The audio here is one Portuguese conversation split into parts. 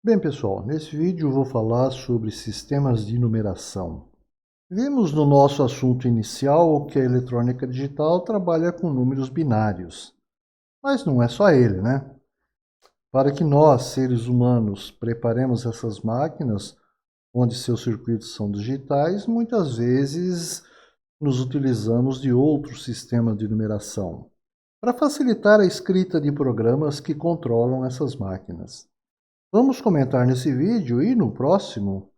Bem, pessoal, nesse vídeo eu vou falar sobre sistemas de numeração. Vimos no nosso assunto inicial que a eletrônica digital trabalha com números binários, mas não é só ele, né? Para que nós, seres humanos, preparemos essas máquinas, onde seus circuitos são digitais, muitas vezes nos utilizamos de outros sistemas de numeração, para facilitar a escrita de programas que controlam essas máquinas. Vamos comentar nesse vídeo e no próximo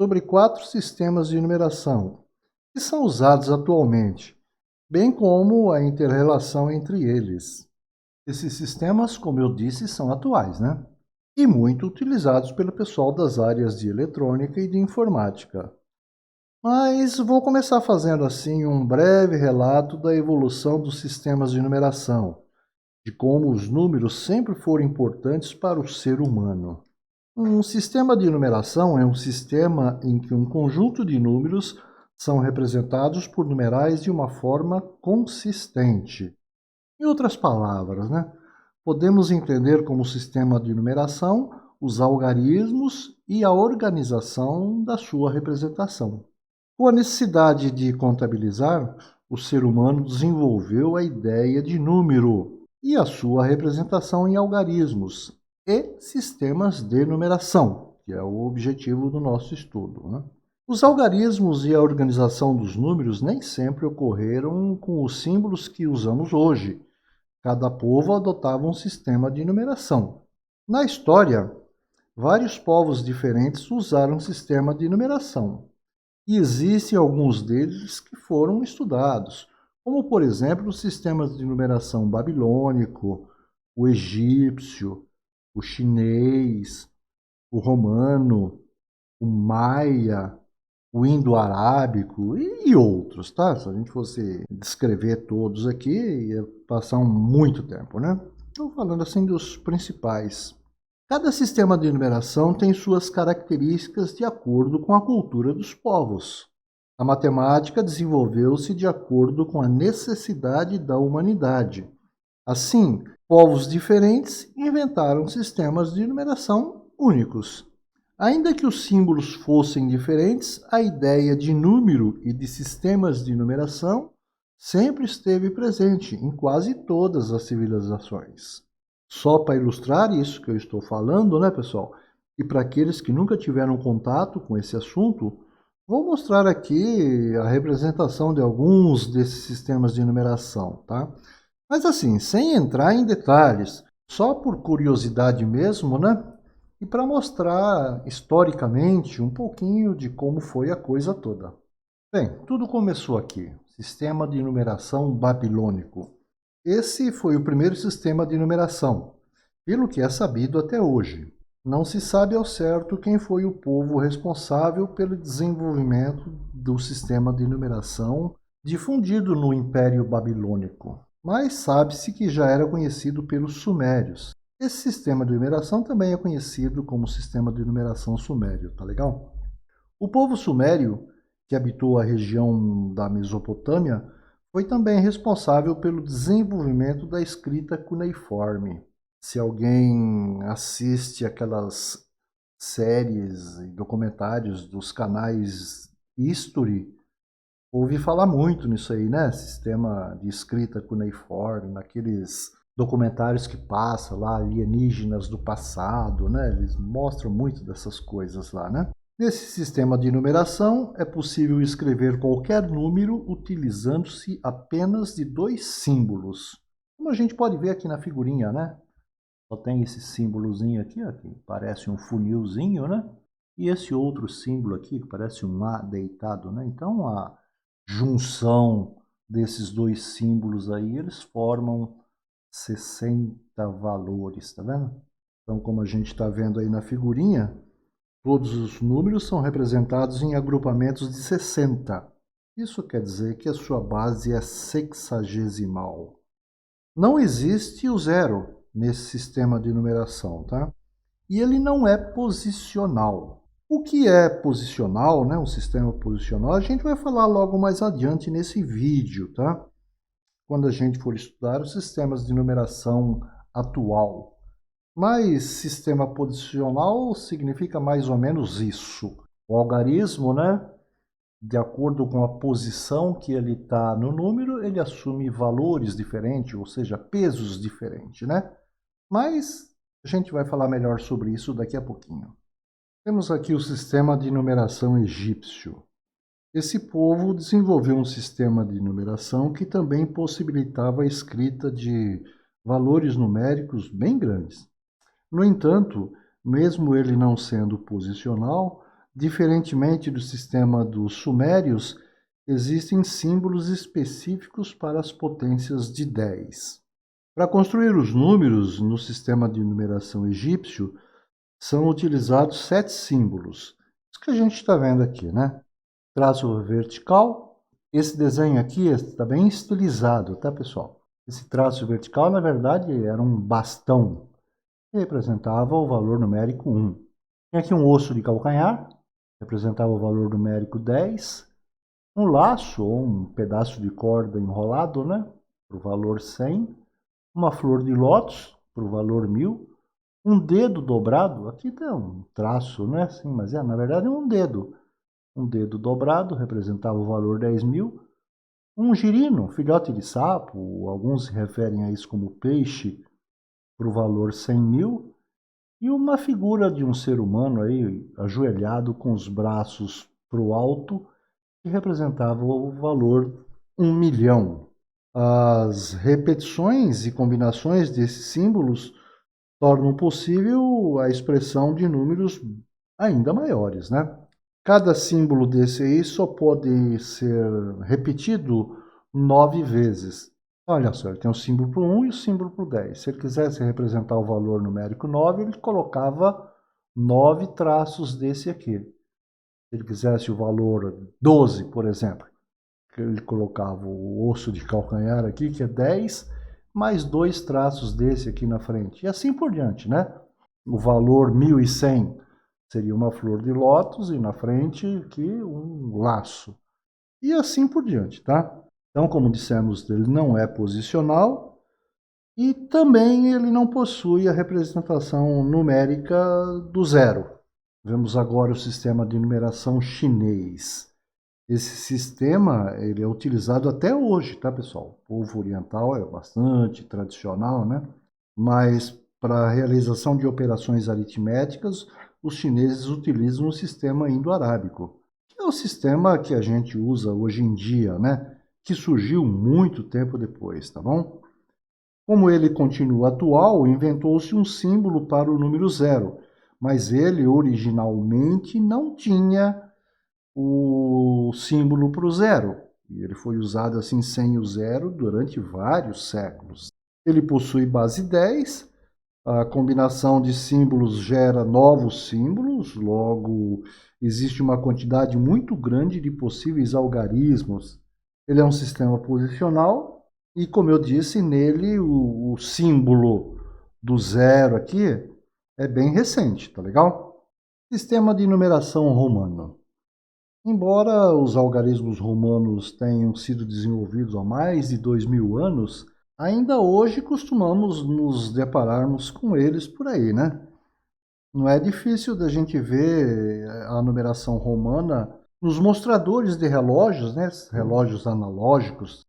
sobre 4 sistemas de numeração que são usados atualmente, bem como a inter-relação entre eles. Esses sistemas, como eu disse, são atuais, né? E muito utilizados pelo pessoal das áreas de eletrônica e de informática. Mas vou começar fazendo assim um breve relato da evolução dos sistemas de numeração, de como os números sempre foram importantes para o ser humano. Um sistema de numeração é um sistema em que um conjunto de números são representados por numerais de uma forma consistente. Em outras palavras, podemos entender como sistema de numeração os algarismos e a organização da sua representação. Com a necessidade de contabilizar, o ser humano desenvolveu a ideia de número e a sua representação em algarismos e sistemas de numeração, que é o objetivo do nosso estudo. Os algarismos e a organização dos números nem sempre ocorreram com os símbolos que usamos hoje. Cada povo adotava um sistema de numeração. Na história, vários povos diferentes usaram um sistema de numeração. E existem alguns deles que foram estudados, como, por exemplo, os sistemas de numeração babilônico, o egípcio, o chinês, o romano, o maia, o indo-arábico e outros, tá? Se a gente fosse descrever todos aqui, ia passar muito tempo, né? Estou falando assim dos principais. Cada sistema de numeração tem suas características de acordo com a cultura dos povos. A matemática desenvolveu-se de acordo com a necessidade da humanidade. Assim, povos diferentes inventaram sistemas de numeração únicos. Ainda que os símbolos fossem diferentes, a ideia de número e de sistemas de numeração sempre esteve presente em quase todas as civilizações. Só para ilustrar isso que eu estou falando, pessoal? E para aqueles que nunca tiveram contato com esse assunto, vou mostrar aqui a representação de alguns desses sistemas de numeração, tá? Mas assim, sem entrar em detalhes, só por curiosidade mesmo, E para mostrar historicamente um pouquinho de como foi a coisa toda. Bem, tudo começou aqui, sistema de numeração babilônico. Esse foi o primeiro sistema de numeração, pelo que é sabido até hoje. Não se sabe ao certo quem foi o povo responsável pelo desenvolvimento do sistema de numeração difundido no Império Babilônico, mas sabe-se que já era conhecido pelos sumérios. Esse sistema de numeração também é conhecido como sistema de numeração sumério, tá legal? O povo sumério, que habitou a região da Mesopotâmia, foi também responsável pelo desenvolvimento da escrita cuneiforme. Se alguém assiste aquelas séries e documentários dos canais History, ouvi falar muito nisso aí, Sistema de escrita cuneiforme, naqueles documentários que passam lá, alienígenas do passado, Eles mostram muito dessas coisas lá, Nesse sistema de numeração, é possível escrever qualquer número utilizando-se apenas de 2 símbolos. Como a gente pode ver aqui na figurinha, Só tem esse símbolozinho aqui, ó, que parece um funilzinho, E esse outro símbolo aqui, que parece um A deitado, Então, a junção desses 2 símbolos aí, eles formam 60 valores, tá vendo? Então, como a gente está vendo aí na figurinha, todos os números são representados em agrupamentos de 60. Isso quer dizer que a sua base é sexagesimal. Não existe o zero nesse sistema de numeração, tá? E ele não é posicional. O que é posicional, um sistema posicional, a gente vai falar logo mais adiante nesse vídeo, tá? Quando a gente for estudar os sistemas de numeração atual. Mas sistema posicional significa mais ou menos isso. O algarismo, né, de acordo com a posição que ele está no número, ele assume valores diferentes, ou seja, pesos diferentes, né? Mas a gente vai falar melhor sobre isso daqui a pouquinho. Temos aqui o sistema de numeração egípcio. Esse povo desenvolveu um sistema de numeração que também possibilitava a escrita de valores numéricos bem grandes. No entanto, mesmo ele não sendo posicional, diferentemente do sistema dos sumérios, existem símbolos específicos para as potências de 10. Para construir os números no sistema de numeração egípcio, são utilizados 7 símbolos. Isso que a gente está vendo aqui, né? Traço vertical. Esse desenho aqui está bem estilizado, tá, pessoal? Esse traço vertical, na verdade, era um bastão que representava o valor numérico 1. Tem aqui um osso de calcanhar, representava o valor numérico 10. Um laço, ou um pedaço de corda enrolado, né, para o valor 100. Uma flor de lótus, para o valor 1000. Um dedo dobrado, aqui tem um traço, né, assim, mas na verdade é um dedo. Um dedo dobrado representava o valor 10.000. Um girino, filhote de sapo, alguns se referem a isso como peixe, para o valor 100.000. E uma figura de um ser humano aí, ajoelhado com os braços para o alto, que representava o valor 1.000.000. As repetições e combinações desses símbolos tornam possível a expressão de números ainda maiores, né? Cada símbolo desse aí só pode ser repetido 9 vezes. Olha só, ele tem o símbolo para o 1 e o símbolo para o 10. Se ele quisesse representar o valor numérico 9, ele colocava 9 traços desse aqui. Se ele quisesse o valor 12, por exemplo, ele colocava o osso de calcanhar aqui, que é 10, mais 2 traços desse aqui na frente. E assim por diante, né? O valor 1.100 seria uma flor de lótus e na frente aqui um laço. E assim por diante, tá? Então, como dissemos, ele não é posicional e também ele não possui a representação numérica do zero. Vemos agora o sistema de numeração chinês. Esse sistema ele é utilizado até hoje, tá, pessoal? O povo oriental é bastante tradicional, né? Mas para a realização de operações aritméticas, os chineses utilizam o sistema indo-arábico, que é o sistema que a gente usa hoje em dia, né? Que surgiu muito tempo depois, tá bom? Como ele continua atual, inventou-se um símbolo para o número zero, mas ele originalmente não tinha o símbolo para o zero. E ele foi usado assim sem o zero durante vários séculos. Ele possui base 10, a combinação de símbolos gera novos símbolos, logo existe uma quantidade muito grande de possíveis algarismos. Ele é um sistema posicional e, como eu disse, nele o símbolo do zero aqui é bem recente, tá legal? Sistema de numeração romano. Embora os algarismos romanos tenham sido desenvolvidos há mais de 2.000 anos, ainda hoje costumamos nos depararmos com eles por aí, né? Não é difícil da gente ver a numeração romana nos mostradores de relógios, né? Relógios analógicos.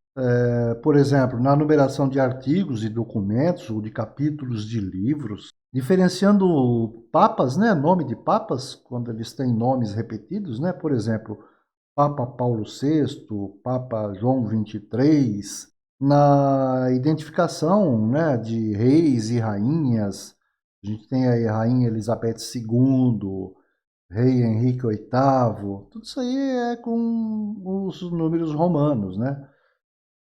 Por exemplo, na numeração de artigos e documentos ou de capítulos de livros, diferenciando papas, né? Nome de papas, quando eles têm nomes repetidos, né? Por exemplo, Papa Paulo VI, Papa João XXIII, na identificação, né, de reis e rainhas. A gente tem aí a Rainha Elizabeth II, Rei Henrique VIII, tudo isso aí é com os números romanos, né?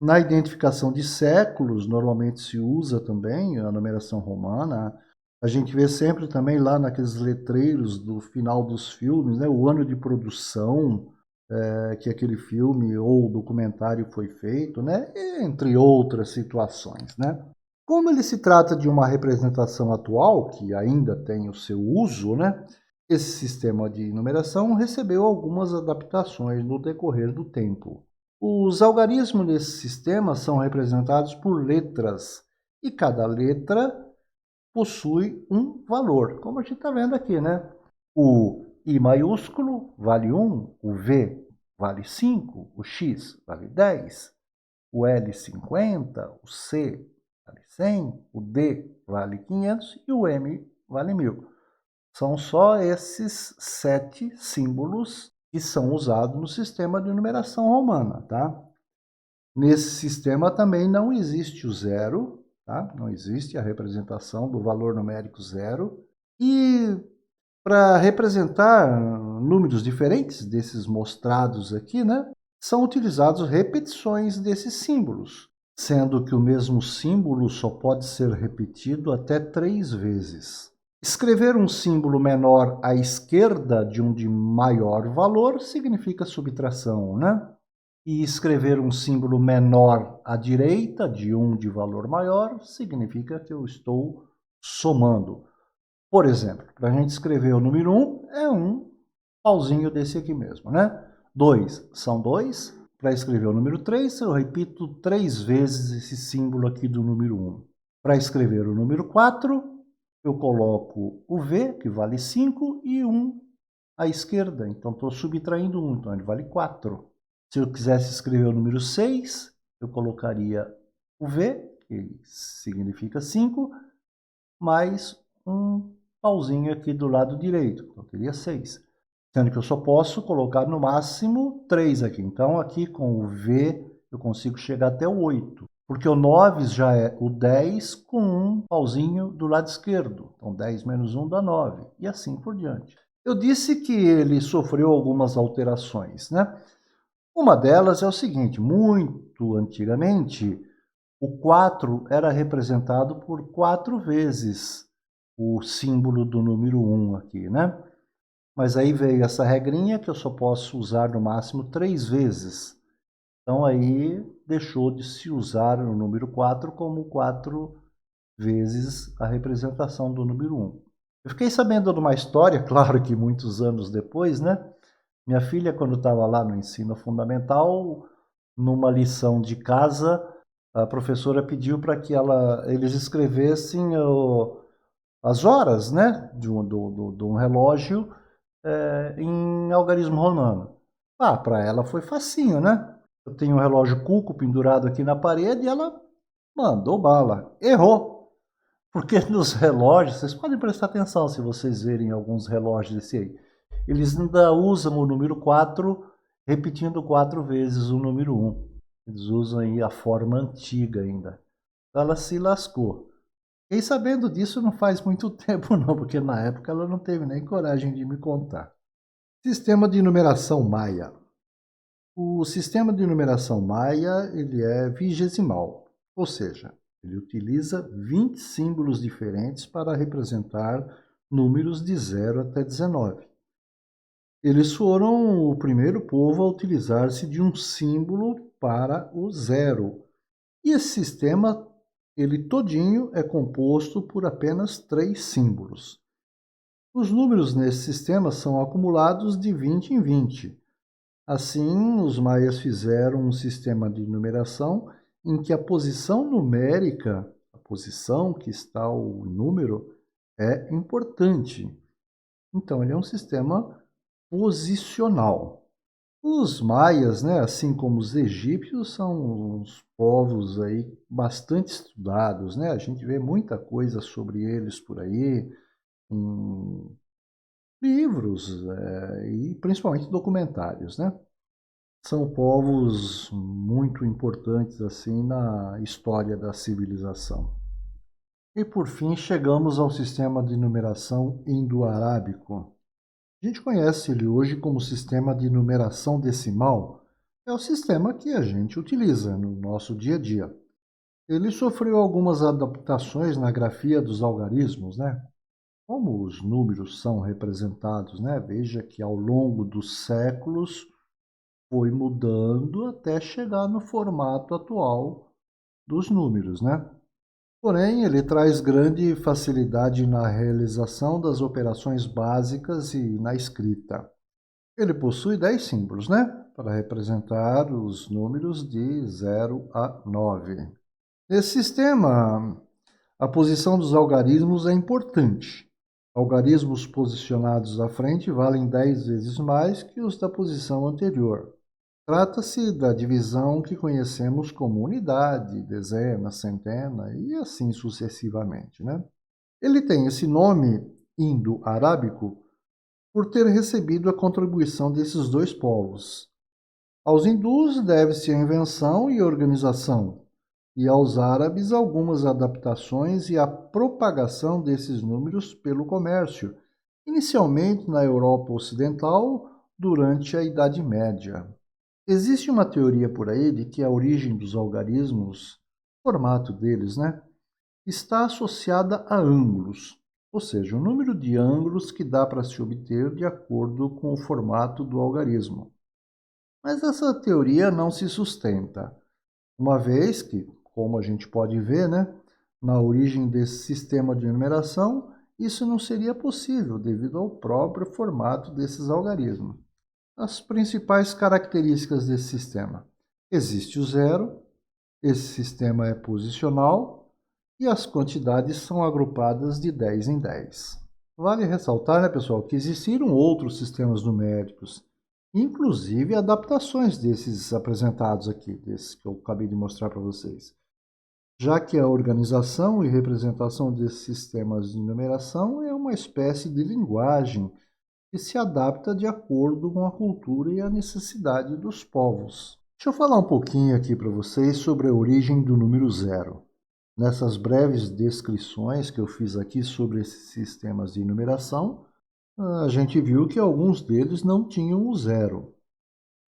Na identificação de séculos, normalmente se usa também a numeração romana. A gente vê sempre também lá naqueles letreiros do final dos filmes, né, o ano de produção que aquele filme ou documentário foi feito, né, entre outras situações, né. Como ele se trata de uma representação atual, que ainda tem o seu uso, né, esse sistema de numeração recebeu algumas adaptações no decorrer do tempo. Os algarismos desse sistema são representados por letras, e cada letra possui um valor, como a gente está vendo aqui, né? O I maiúsculo vale 1, o V vale 5, o X vale 10, o L 50, o C vale 100, o D vale 500 e o M vale 1000. São só esses 7 símbolos que são usados no sistema de numeração romana, tá? Nesse sistema também não existe o zero, tá? Não existe a representação do valor numérico zero. E para representar números diferentes desses mostrados aqui, né, são utilizados repetições desses símbolos, sendo que o mesmo símbolo só pode ser repetido até 3 vezes. Escrever um símbolo menor à esquerda de um de maior valor significa subtração, né? E escrever um símbolo menor à direita de um de valor maior significa que eu estou somando. Por exemplo, para a gente escrever o número 1, é um pauzinho desse aqui mesmo, né? 2 são 2. Para escrever o número 3, eu repito 3 vezes esse símbolo aqui do número 1. Para escrever o número 4, eu coloco o V, que vale 5, e 1 à esquerda. Então, estou subtraindo 1, então ele vale 4. Se eu quisesse escrever o número 6, eu colocaria o V, que significa 5, mais um pauzinho aqui do lado direito, então teria 6. Sendo que eu só posso colocar no máximo 3 aqui. Então, aqui com o V, eu consigo chegar até o 8. Porque o 9 já é o 10 com um pauzinho do lado esquerdo. Então, 10 menos 1 dá 9. E assim por diante. Eu disse que ele sofreu algumas alterações, né? Uma delas é o seguinte, muito antigamente, o 4 era representado por 4 vezes o símbolo do número 1 aqui, né? Mas aí veio essa regrinha que eu só posso usar no máximo 3 vezes. Então aí deixou de se usar o número 4 como 4 vezes a representação do número 1. Eu fiquei sabendo de uma história, claro que muitos anos depois, né? Minha filha, quando estava lá no ensino fundamental, numa lição de casa, a professora pediu para que eles escrevessem as horas, né, de um relógio em algarismo romano. Para ela foi facinho, né? Eu tenho um relógio Cuco pendurado aqui na parede e ela mandou bala. Errou. Porque nos relógios, vocês podem prestar atenção se vocês verem alguns relógios desse aí. Eles ainda usam o número 4 repetindo 4 vezes o número 1. Eles usam aí a forma antiga ainda. Ela se lascou. Fiquei sabendo disso não faz muito tempo não, porque na época ela não teve nem coragem de me contar. Sistema de numeração maia. O sistema de numeração maia ele é vigesimal, ou seja, ele utiliza 20 símbolos diferentes para representar números de 0 até 19. Eles foram o primeiro povo a utilizar-se de um símbolo para o zero. E esse sistema, ele todinho é composto por apenas 3 símbolos. Os números nesse sistema são acumulados de 20 em 20. Assim, os maias fizeram um sistema de numeração em que a posição numérica, a posição que está o número, é importante. Então, ele é um sistema posicional. Os maias, né, assim como os egípcios, são uns povos aí bastante estudados, né? A gente vê muita coisa sobre eles por aí, em livros e principalmente documentários, né? São povos muito importantes assim na história da civilização. E por fim chegamos ao sistema de numeração indo-arábico. A gente conhece ele hoje como sistema de numeração decimal. É o sistema que a gente utiliza no nosso dia a dia. Ele sofreu algumas adaptações na grafia dos algarismos, né? Como os números são representados, né? Veja que ao longo dos séculos foi mudando até chegar no formato atual dos números, né? Porém, ele traz grande facilidade na realização das operações básicas e na escrita. Ele possui 10 símbolos, né? Para representar os números de 0 a 9. Nesse sistema, A posição dos algarismos é importante. Algarismos posicionados à frente valem 10 vezes mais que os da posição anterior. Trata-se da divisão que conhecemos como unidade, dezena, centena e assim sucessivamente, né? Ele tem esse nome indo-arábico por ter recebido a contribuição desses dois povos. Aos hindus deve-se a invenção e organização, e aos árabes algumas adaptações e a propagação desses números pelo comércio, inicialmente na Europa Ocidental durante a Idade Média. Existe uma teoria por aí de que a origem dos algarismos, o formato deles, né, está associada a ângulos, ou seja, o número de ângulos que dá para se obter de acordo com o formato do algarismo. Mas essa teoria não se sustenta, uma vez que, como a gente pode ver, né, na origem desse sistema de numeração, isso não seria possível devido ao próprio formato desses algarismos. As principais características desse sistema. Existe o zero, esse sistema é posicional e as quantidades são agrupadas de 10 em 10. Vale ressaltar, né, pessoal, que existiram outros sistemas numéricos, inclusive adaptações desses apresentados aqui, desses que eu acabei de mostrar para vocês. Já que a organização e representação desses sistemas de numeração é uma espécie de linguagem que se adapta de acordo com a cultura e a necessidade dos povos. Deixa eu falar um pouquinho aqui para vocês sobre a origem do número zero. Nessas breves descrições que eu fiz aqui sobre esses sistemas de numeração, a gente viu que alguns deles não tinham o zero.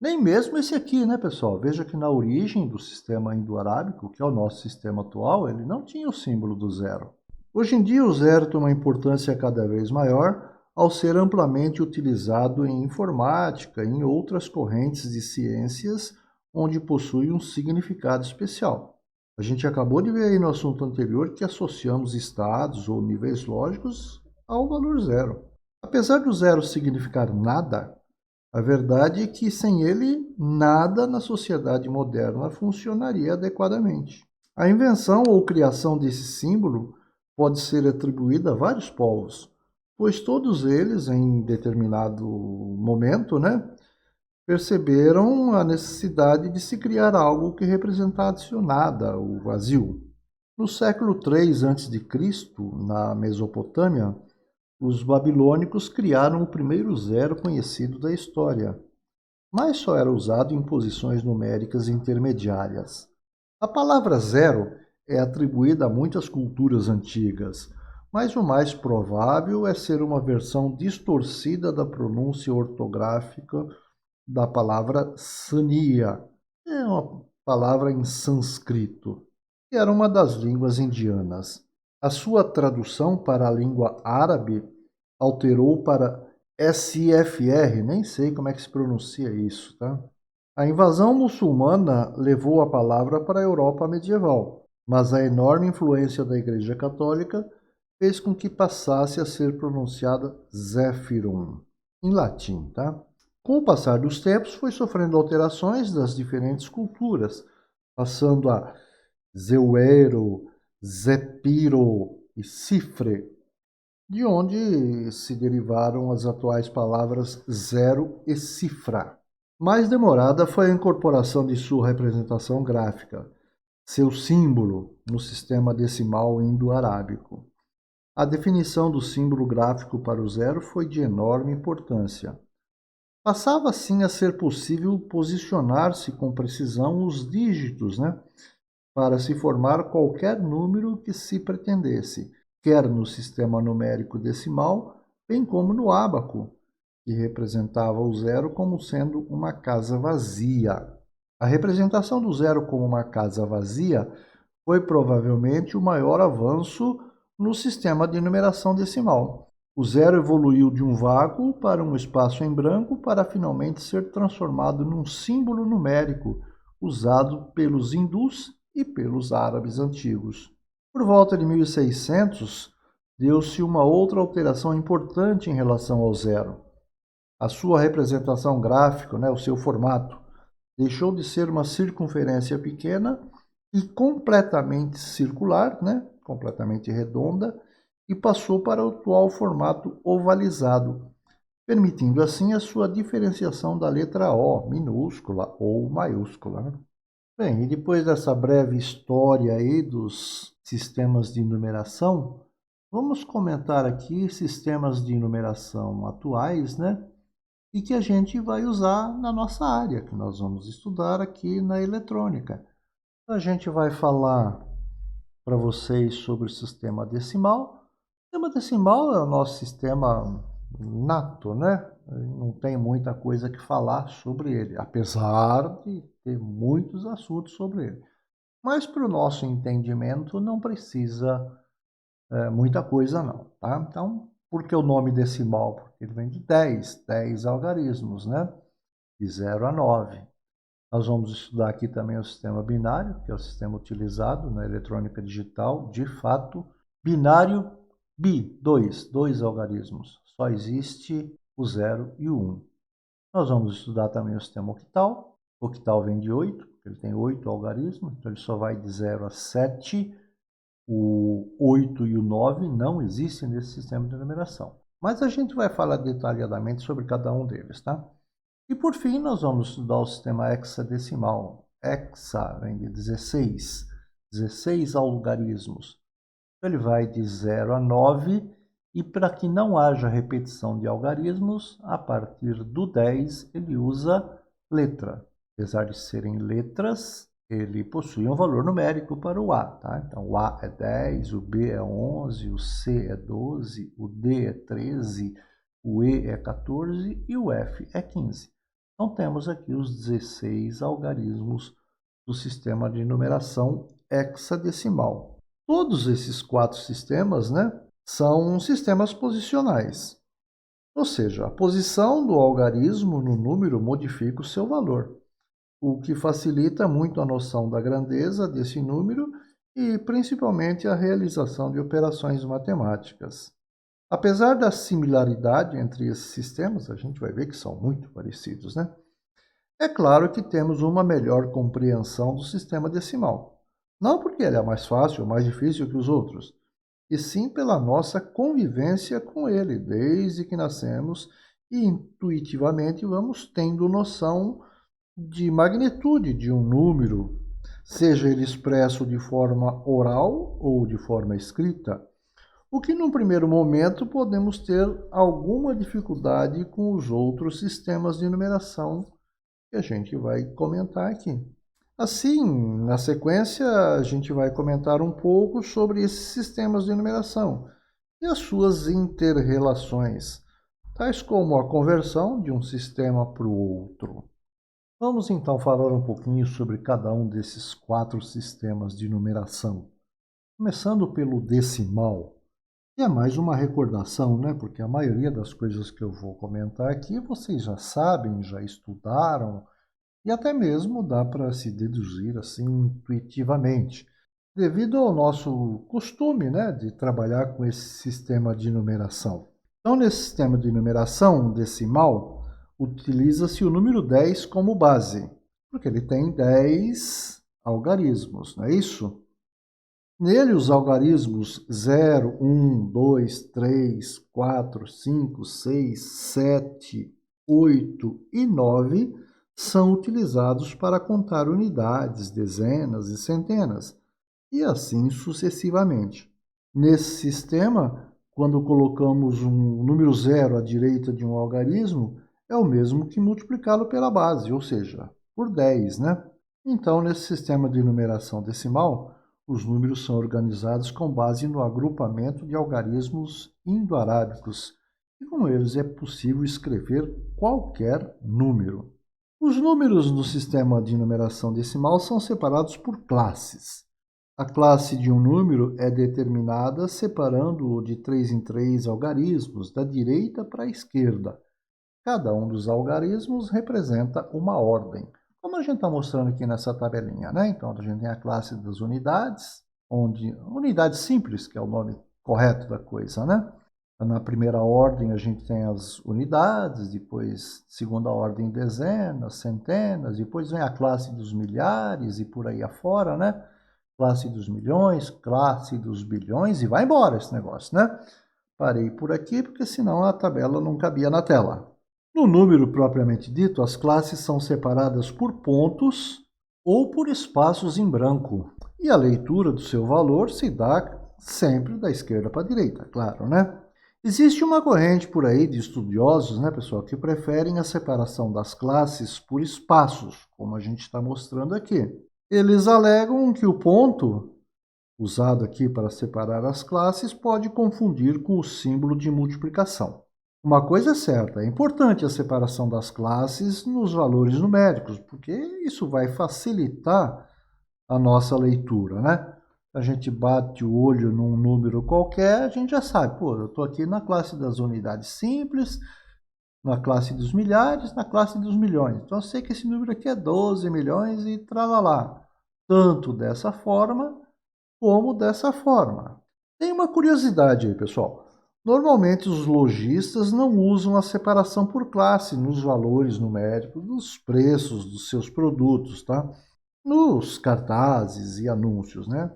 Nem mesmo esse aqui, né, pessoal? Veja que na origem do sistema indo-arábico, que é o nosso sistema atual, ele não tinha o símbolo do zero. Hoje em dia, o zero tem uma importância cada vez maior ao ser amplamente utilizado em informática e em outras correntes de ciências onde possui um significado especial. A gente acabou de ver aí no assunto anterior que associamos estados ou níveis lógicos ao valor zero. Apesar do zero significar nada, a verdade é que sem ele, nada na sociedade moderna funcionaria adequadamente. A invenção ou criação desse símbolo pode ser atribuída a vários povos, pois todos eles, em determinado momento, né, perceberam a necessidade de se criar algo que representasse o nada, o vazio. No século III a.C., na Mesopotâmia, os babilônicos criaram o primeiro zero conhecido da história, mas só era usado em posições numéricas intermediárias. A palavra zero é atribuída a muitas culturas antigas, mas o mais provável é ser uma versão distorcida da pronúncia ortográfica da palavra saniya, é uma palavra em sânscrito, que era uma das línguas indianas. A sua tradução para a língua árabe alterou para SFR, nem sei como é que se pronuncia isso, tá? A invasão muçulmana levou a palavra para a Europa medieval, mas a enorme influência da Igreja Católica fez com que passasse a ser pronunciada Zephyrum, em latim, tá? Com o passar dos tempos, foi sofrendo alterações das diferentes culturas, passando a Zeuero, Zepiro e Cifre, de onde se derivaram as atuais palavras zero e cifra. Mais demorada foi a incorporação de sua representação gráfica, seu símbolo, no sistema decimal indo-arábico. A definição do símbolo gráfico para o zero foi de enorme importância. Passava assim a ser possível posicionar-se com precisão os dígitos, né, para se formar qualquer número que se pretendesse, quer no sistema numérico decimal, bem como no ábaco, que representava o zero como sendo uma casa vazia. A representação do zero como uma casa vazia foi provavelmente o maior avanço no sistema de numeração decimal. O zero evoluiu de um vácuo para um espaço em branco para finalmente ser transformado num símbolo numérico usado pelos hindus e pelos árabes antigos. Por volta de 1600, deu-se uma outra alteração importante em relação ao zero. A sua representação gráfica, o seu formato, deixou de ser uma circunferência pequena e completamente circular, completamente redonda, e passou para o atual formato ovalizado, permitindo assim a sua diferenciação da letra O, minúscula ou maiúscula, né? Bem, e depois dessa breve história aí dos sistemas de numeração, vamos comentar aqui sistemas de numeração atuais, né? E que a gente vai usar na nossa área, que nós vamos estudar aqui na eletrônica. A gente vai falar para vocês sobre o sistema decimal. O sistema decimal é o nosso sistema nato, né? Não tem muita coisa que falar sobre ele, apesar de ter muitos assuntos sobre ele. Mas para o nosso entendimento não precisa muita coisa não, tá? Então, por que o nome decimal? Porque ele vem de 10 algarismos, né? De 0 a 9. Nós vamos estudar aqui também o sistema binário, que é o sistema utilizado na eletrônica digital, de fato. Binário bi, dois algarismos. Só existe o 0 e o 1. Nós vamos estudar também o sistema octal. O octal vem de 8, ele tem 8 algarismos, então ele só vai de 0 a 7. O 8 e o 9 não existem nesse sistema de numeração. Mas a gente vai falar detalhadamente sobre cada um deles, tá? E por fim, nós vamos estudar o sistema hexadecimal. Hexa vem de 16, 16 algarismos. Ele vai de 0 a 9, e para que não haja repetição de algarismos, a partir do 10 ele usa letra. Apesar de serem letras, ele possui um valor numérico para o A, tá? Então o A é 10, o B é 11, o C é 12, o D é 13, o E é 14 e o F é 15. Então temos aqui os 16 algarismos do sistema de numeração hexadecimal. Todos esses 4 sistemas, né, são sistemas posicionais. Ou seja, a posição do algarismo no número modifica o seu valor, o que facilita muito a noção da grandeza desse número e principalmente a realização de operações matemáticas. Apesar da similaridade entre esses sistemas, a gente vai ver que são muito parecidos, né? É claro que temos uma melhor compreensão do sistema decimal. Não porque ele é mais fácil ou mais difícil que os outros, e sim pela nossa convivência com ele desde que nascemos e intuitivamente vamos tendo noção de magnitude de um número, seja ele expresso de forma oral ou de forma escrita, o que num primeiro momento podemos ter alguma dificuldade com os outros sistemas de numeração que a gente vai comentar aqui. Assim, na sequência, a gente vai comentar um pouco sobre esses sistemas de numeração e as suas interrelações, tais como a conversão de um sistema para o outro. Vamos então falar um pouquinho sobre cada um desses 4 sistemas de numeração, começando pelo decimal. E é mais uma recordação, né? Porque a maioria das coisas que eu vou comentar aqui vocês já sabem, já estudaram, e até mesmo dá para se deduzir assim intuitivamente, devido ao nosso costume, né, de trabalhar com esse sistema de numeração. Então, nesse sistema de numeração decimal, utiliza-se o número 10 como base, porque ele tem 10 algarismos, não é isso? Nele, os algarismos 0, 1, 2, 3, 4, 5, 6, 7, 8 e 9 são utilizados para contar unidades, dezenas e centenas, e assim sucessivamente. Nesse sistema, quando colocamos um número 0 à direita de um algarismo, é o mesmo que multiplicá-lo pela base, ou seja, por 10, né? Então, nesse sistema de numeração decimal, os números são organizados com base no agrupamento de algarismos indo-arábicos, e com eles é possível escrever qualquer número. Os números no sistema de numeração decimal são separados por classes. A classe de um número é determinada separando-o de 3 em 3 algarismos, da direita para a esquerda. Cada um dos algarismos representa uma ordem, como a gente está mostrando aqui nessa tabelinha, né? Então, a gente tem a classe das unidades, unidade simples, que é o nome correto da coisa, né? Na primeira ordem a gente tem as unidades, depois segunda ordem dezenas, centenas, depois vem a classe dos milhares e por aí afora, né? classe dos milhões, classe dos bilhões e vai embora esse negócio, né? Parei por aqui porque senão a tabela não cabia na tela. No número propriamente dito, as classes são separadas por pontos ou por espaços em branco. E a leitura do seu valor se dá sempre da esquerda para a direita, claro, né? Existe uma corrente por aí de estudiosos, né, pessoal, que preferem a separação das classes por espaços, como a gente está mostrando aqui. Eles alegam que o ponto usado aqui para separar as classes pode confundir com o símbolo de multiplicação. Uma coisa é certa, é importante a separação das classes nos valores numéricos, porque isso vai facilitar a nossa leitura, né? A gente bate o olho num número qualquer, a gente já sabe, pô, eu estou aqui na classe das unidades simples, na classe dos milhares, na classe dos milhões. Então eu sei que esse número aqui é 12 milhões e tralalá. Tanto dessa forma como dessa forma. Tem uma curiosidade aí, pessoal. Normalmente os lojistas não usam a separação por classe nos valores numéricos dos preços dos seus produtos, tá? Nos cartazes e anúncios, né?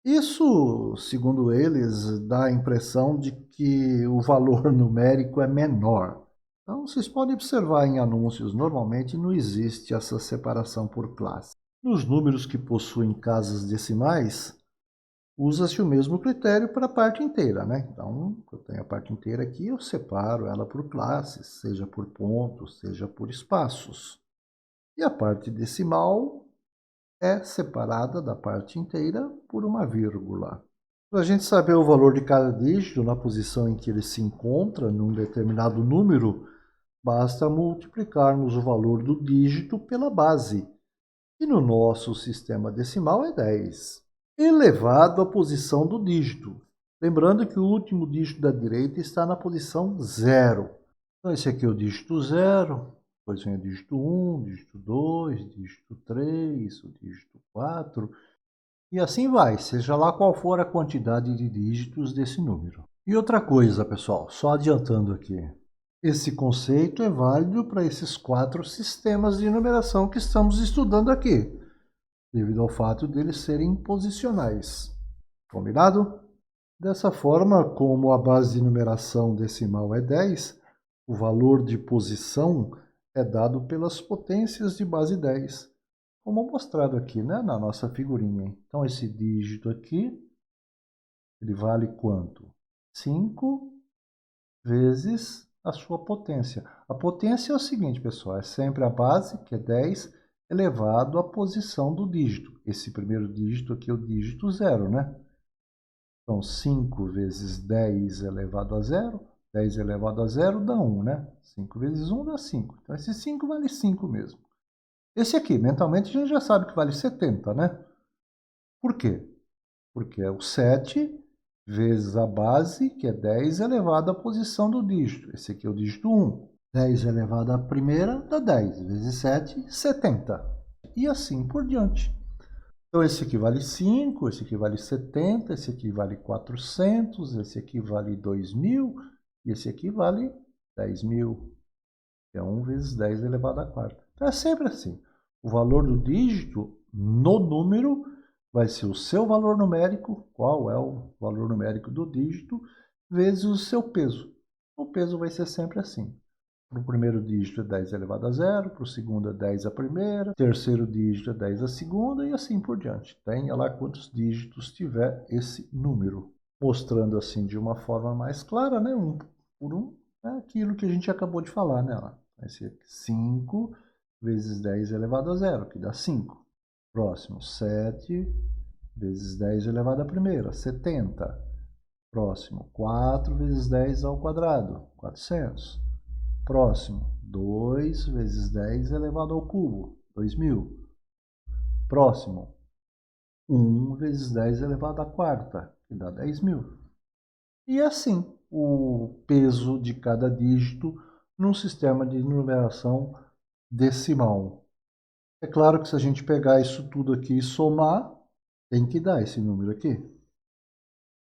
Isso, segundo eles, dá a impressão de que o valor numérico é menor. Então, vocês podem observar em anúncios, normalmente não existe essa separação por classe. Nos números que possuem casas decimais, usa-se o mesmo critério para a parte inteira, né? Então, eu tenho a parte inteira aqui, eu separo ela por classes, seja por pontos, seja por espaços. E a parte decimal é separada da parte inteira por uma vírgula. Para a gente saber o valor de cada dígito na posição em que ele se encontra num determinado número, basta multiplicarmos o valor do dígito pela base, que no nosso sistema decimal é 10, elevado à posição do dígito. Lembrando que o último dígito da direita está na posição 0. Então esse aqui é o dígito 0, depois vem o dígito 1, dígito 2, dígito 3, o dígito 4, e assim vai, seja lá qual for a quantidade de dígitos desse número. E outra coisa, pessoal, só adiantando aqui, esse conceito é válido para esses 4 sistemas de numeração que estamos estudando aqui, devido ao fato deles serem posicionais. Combinado? Dessa forma, como a base de numeração decimal é 10, o valor de posição é dado pelas potências de base 10, como mostrado aqui, né, na nossa figurinha. Então, esse dígito aqui, ele vale quanto? 5 vezes a sua potência. A potência é o seguinte, pessoal, é sempre a base, que é 10, elevado à posição do dígito. Esse primeiro dígito aqui é o dígito 0, né? Então, 5 vezes 10 elevado a 0, 10 elevado a 0 dá 1, né? 5 vezes 1 dá 5. Então, esse 5 vale 5 mesmo. Esse aqui, mentalmente, a gente já sabe que vale 70, né? Por quê? Porque é o 7 vezes a base, que é 10 elevado à posição do dígito. Esse aqui é o dígito 1. 10 elevado à primeira dá 10. Vezes 7, 70. E assim por diante. Então, esse aqui vale 5, esse aqui vale 70, esse aqui vale 400, esse aqui vale 2.000, e esse aqui vale 10.000. É 1 vezes 10 elevado à quarta. Então, é sempre assim. O valor do dígito no número vai ser o seu valor numérico, qual é o valor numérico do dígito, vezes o seu peso. O peso vai ser sempre assim. Para o primeiro dígito é 10 elevado a 0, para o segundo é 10 a primeira, terceiro dígito é 10 a segunda e assim por diante. Tenha lá quantos dígitos tiver esse número. Mostrando assim de uma forma mais clara, né, um por um, é aquilo que a gente acabou de falar, né? Vai ser 5 vezes 10 elevado a 0, que dá 5. Próximo, 7 vezes 10 elevado à primeira, 70. Próximo, 4 vezes 10 ao quadrado, 400. Próximo, 2 vezes 10 elevado ao cubo, 2.000. Próximo, 1 vezes 10 elevado à quarta, que dá 10.000. E assim, o peso de cada dígito num sistema de numeração decimal. É claro que se a gente pegar isso tudo aqui e somar, tem que dar esse número aqui.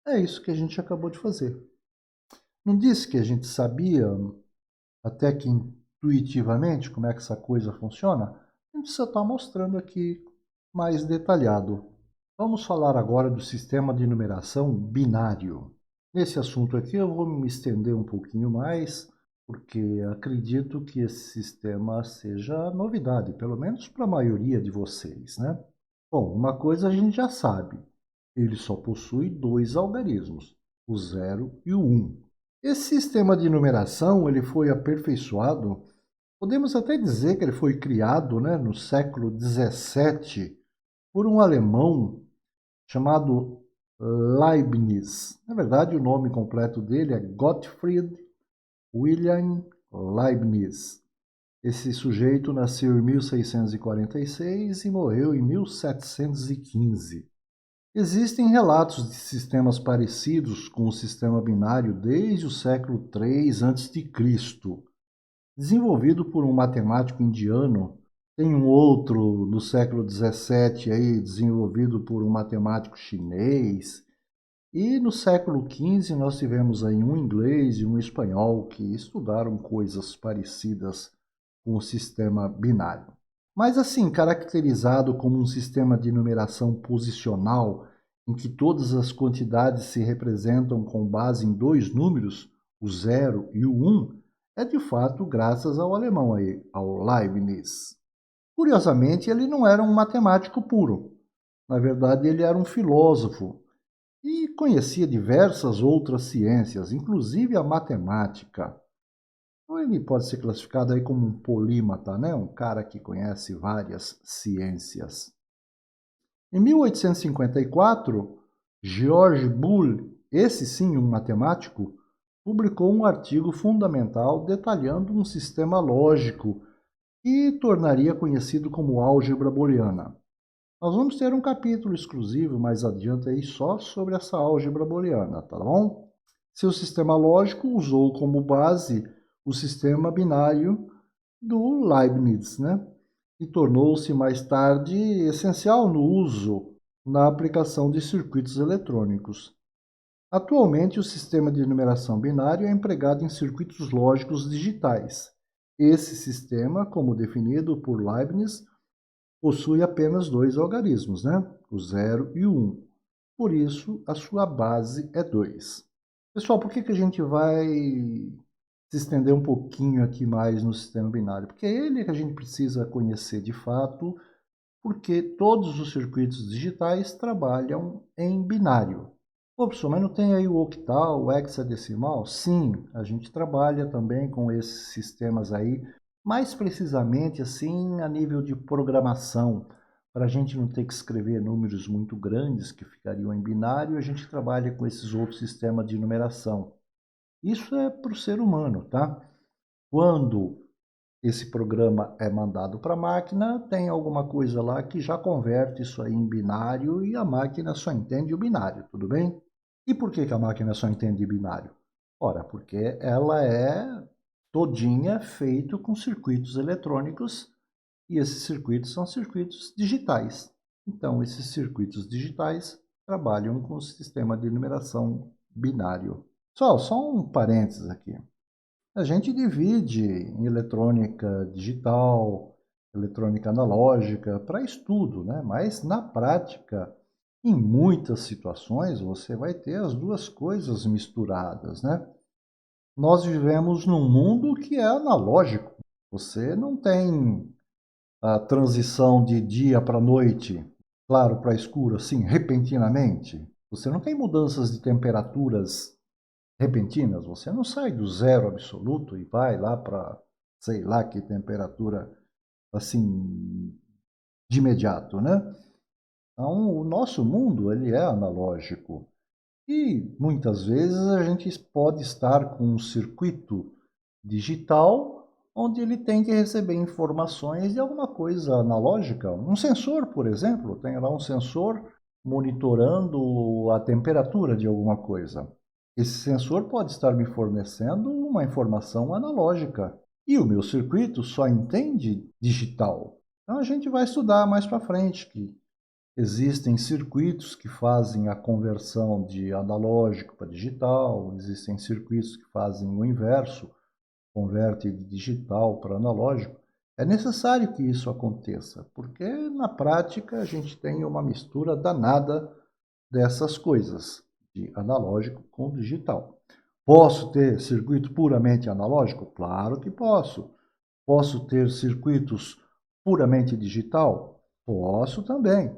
É isso que a gente acabou de fazer. Não disse que a gente sabia, até que intuitivamente, como é que essa coisa funciona? A gente só está mostrando aqui mais detalhado. Vamos falar agora do sistema de numeração binário. Nesse assunto aqui eu vou me estender um pouquinho mais, porque acredito que esse sistema seja novidade, pelo menos para a maioria de vocês, né? Bom, uma coisa a gente já sabe, ele só possui dois algarismos, o 0 e o 1. Esse sistema de numeração ele foi aperfeiçoado, podemos até dizer que ele foi criado, né, no século 17 por um alemão chamado Leibniz. Na verdade, o nome completo dele é Gottfried Wilhelm Leibniz. Esse sujeito nasceu em 1646 e morreu em 1715. Existem relatos de sistemas parecidos com o sistema binário desde o século III a.C., desenvolvido por um matemático indiano. Tem um outro no século XVII aí, desenvolvido por um matemático chinês. E no século XV nós tivemos aí um inglês e um espanhol que estudaram coisas parecidas com o sistema binário. Mas assim, caracterizado como um sistema de numeração posicional, em que todas as quantidades se representam com base em dois números, o 0 e o 1, é de fato graças ao alemão aí, ao Leibniz. Curiosamente, ele não era um matemático puro. Na verdade, ele era um filósofo e conhecia diversas outras ciências, inclusive a matemática. Então, ele pode ser classificado aí como um polímata, né? Um cara que conhece várias ciências. Em 1854, George Boole, esse sim um matemático, publicou um artigo fundamental detalhando um sistema lógico que tornaria conhecido como álgebra booleana. Nós vamos ter um capítulo exclusivo mais adiante aí só sobre essa álgebra booleana, tá bom? Seu sistema lógico usou como base o sistema binário do Leibniz, né? E tornou-se mais tarde essencial no uso na aplicação de circuitos eletrônicos. Atualmente, o sistema de numeração binário é empregado em circuitos lógicos digitais. Esse sistema, como definido por Leibniz, possui apenas dois algarismos, né? O 0 e o 1. Por isso, a sua base é 2. Pessoal, por que a gente vai se estender um pouquinho aqui mais no sistema binário? Porque é ele que a gente precisa conhecer de fato, porque todos os circuitos digitais trabalham em binário. Pô, professor, mas não tem aí o octal, o hexadecimal? Sim, a gente trabalha também com esses sistemas aí, mais precisamente assim a nível de programação. Para a gente não ter que escrever números muito grandes que ficariam em binário, a gente trabalha com esses outros sistemas de numeração. Isso é para o ser humano, tá? Quando esse programa é mandado para a máquina, tem alguma coisa lá que já converte isso aí em binário e a máquina só entende o binário, tudo bem? E por que a máquina só entende binário? Ora, porque ela é todinha feito com circuitos eletrônicos e esses circuitos são circuitos digitais. Então, esses circuitos digitais trabalham com o sistema de numeração binário. Só um parênteses aqui. A gente divide em eletrônica digital, eletrônica analógica para estudo, né? Mas na prática, em muitas situações, você vai ter as duas coisas misturadas, né? Nós vivemos num mundo que é analógico. Você não tem a transição de dia para noite, claro para escuro, assim, repentinamente. Você não tem mudanças de temperaturas repentinas. Você não sai do zero absoluto e vai lá para, sei lá que temperatura, assim, de imediato, né? Então, o nosso mundo, ele é analógico. E muitas vezes a gente pode estar com um circuito digital onde ele tem que receber informações de alguma coisa analógica. Um sensor, por exemplo, tem lá um sensor monitorando a temperatura de alguma coisa. Esse sensor pode estar me fornecendo uma informação analógica e o meu circuito só entende digital. Então a gente vai estudar mais para frente que existem circuitos que fazem a conversão de analógico para digital, existem circuitos que fazem o inverso, converte de digital para analógico. É necessário que isso aconteça, porque na prática a gente tem uma mistura danada dessas coisas, de analógico com digital. Posso ter circuito puramente analógico? Claro que posso. Posso ter circuitos puramente digital? Posso também.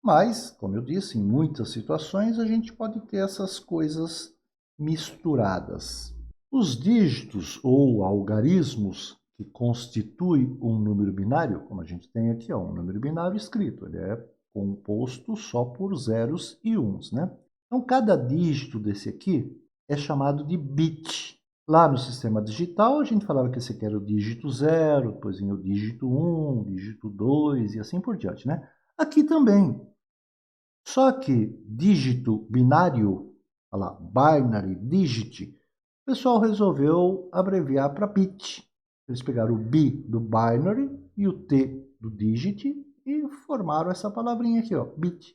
Mas, como eu disse, em muitas situações a gente pode ter essas coisas misturadas. Os dígitos ou algarismos que constituem um número binário, como a gente tem aqui, ó, um número binário escrito, ele é composto só por zeros e uns, né? Então, cada dígito desse aqui é chamado de bit. Lá no sistema digital, a gente falava que esse aqui era o dígito 0, depois vinha o dígito 1, dígito 2 e assim por diante, né? Aqui também. Só que dígito binário, olha lá, binary digit, o pessoal resolveu abreviar para bit. Eles pegaram o B do binary e o T do digit e formaram essa palavrinha aqui, ó, bit.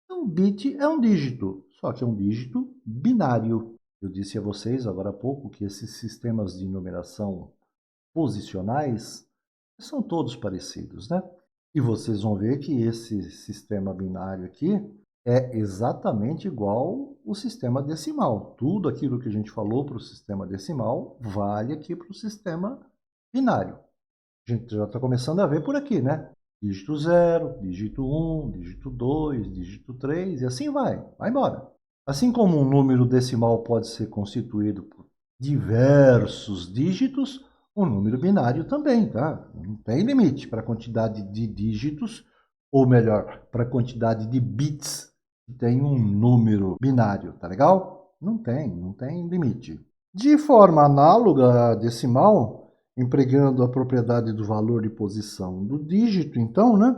Então, bit é um dígito, só que é um dígito binário. Eu disse a vocês agora há pouco que esses sistemas de numeração posicionais são todos parecidos, né? E vocês vão ver que esse sistema binário aqui é exatamente igual o sistema decimal. Tudo aquilo que a gente falou para o sistema decimal vale aqui para o sistema binário. A gente já está começando a ver por aqui, né? Dígito 0, dígito 1, dígito 2, dígito 3 e assim vai embora. Assim como um número decimal pode ser constituído por diversos dígitos, um número binário também, tá? Não tem limite para a quantidade de dígitos, ou melhor, para a quantidade de bits que tem um número binário, tá legal? Não tem limite. De forma análoga à decimal, empregando a propriedade do valor de posição do dígito, então, né?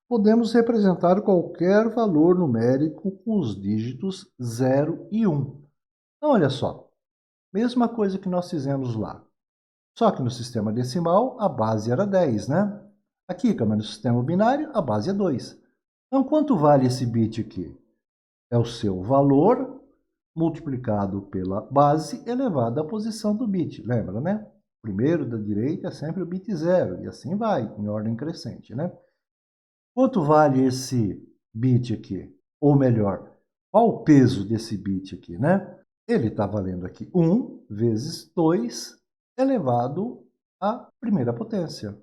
Podemos representar qualquer valor numérico com os dígitos 0 e 1. Então, olha só, mesma coisa que nós fizemos lá. Só que no sistema decimal, a base era 10, né? Aqui, como é no sistema binário, a base é 2. Então, quanto vale esse bit aqui? É o seu valor multiplicado pela base elevado à posição do bit. Lembra, né? Primeiro da direita é sempre o bit 0, e assim vai, em ordem crescente, né? Quanto vale esse bit aqui? Ou melhor, qual o peso desse bit aqui, né? Ele está valendo aqui 1 vezes 2 elevado à primeira potência.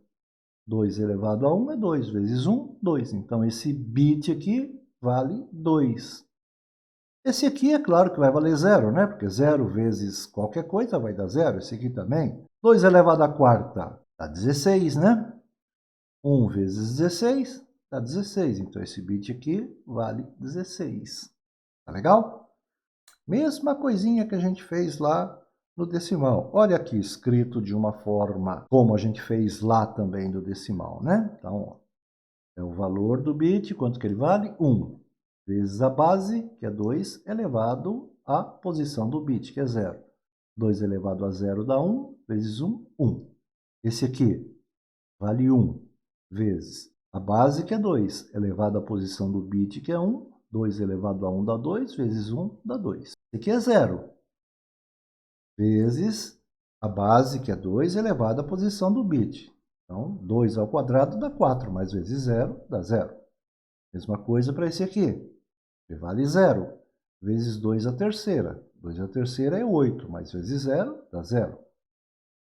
2 elevado a 1 é 2 vezes 1, 2. Então, esse bit aqui vale 2. Esse aqui é claro que vai valer 0, né? Porque 0 vezes qualquer coisa vai dar 0. Esse aqui também. 2 elevado à quarta dá 16, né? 1 vezes 16 dá 16. Então, esse bit aqui vale 16. Tá legal? Mesma coisinha que a gente fez lá no decimal. Olha aqui, escrito de uma forma como a gente fez lá também do decimal, né? Então, ó, é o valor do bit, quanto que ele vale? 1. Vezes a base, que é 2, elevado à posição do bit, que é 0. 2 elevado a 0 dá 1, vezes 1, 1. Esse aqui vale 1 vezes a base, que é 2, elevado à posição do bit, que é 1. 2 elevado a 1 dá 2, vezes 1 dá 2. Esse aqui é 0, vezes a base, que é 2, elevado à posição do bit. Então, 2 ao quadrado dá 4, mais vezes 0 dá 0. Mesma coisa para esse aqui, que vale 0, vezes 2 à terceira. 2 à terceira é 8, mais vezes 0 dá 0.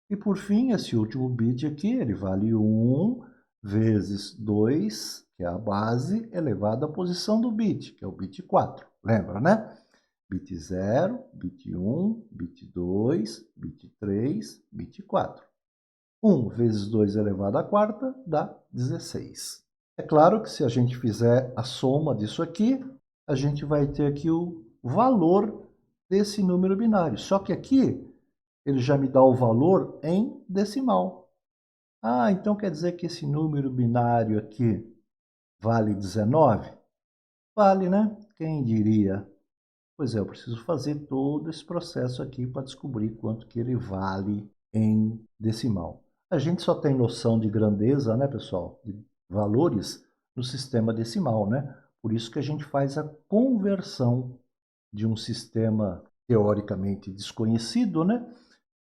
E por fim, esse último bit aqui, ele vale 1 vezes 2, que é a base, elevado à posição do bit, que é o bit 4. Lembra, né? Bit 0, bit 1, bit 2, bit 3, bit 4. 1 vezes 2 elevado à quarta dá 16. É claro que se a gente fizer a soma disso aqui, a gente vai ter aqui o valor desse número binário. Só que aqui ele já me dá o valor em decimal. Ah, então quer dizer que esse número binário aqui vale 19? Vale, né? Quem diria? Pois é, eu preciso fazer todo esse processo aqui para descobrir quanto que ele vale em decimal. A gente só tem noção de grandeza, né, pessoal, de valores no sistema decimal, né? Por isso que a gente faz a conversão de um sistema teoricamente desconhecido, né,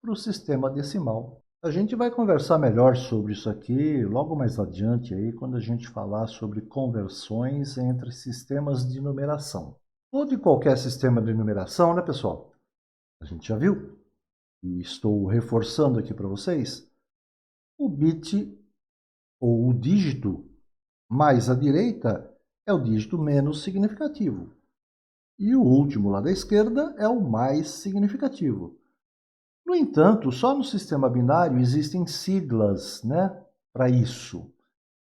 para o sistema decimal. A gente vai conversar melhor sobre isso aqui logo mais adiante aí, quando a gente falar sobre conversões entre sistemas de numeração. Todo e qualquer sistema de numeração, né, pessoal? A gente já viu, e estou reforçando aqui para vocês, o bit ou o dígito mais à direita é o dígito menos significativo. E o último lá da esquerda é o mais significativo. No entanto, só no sistema binário existem siglas, né, para isso.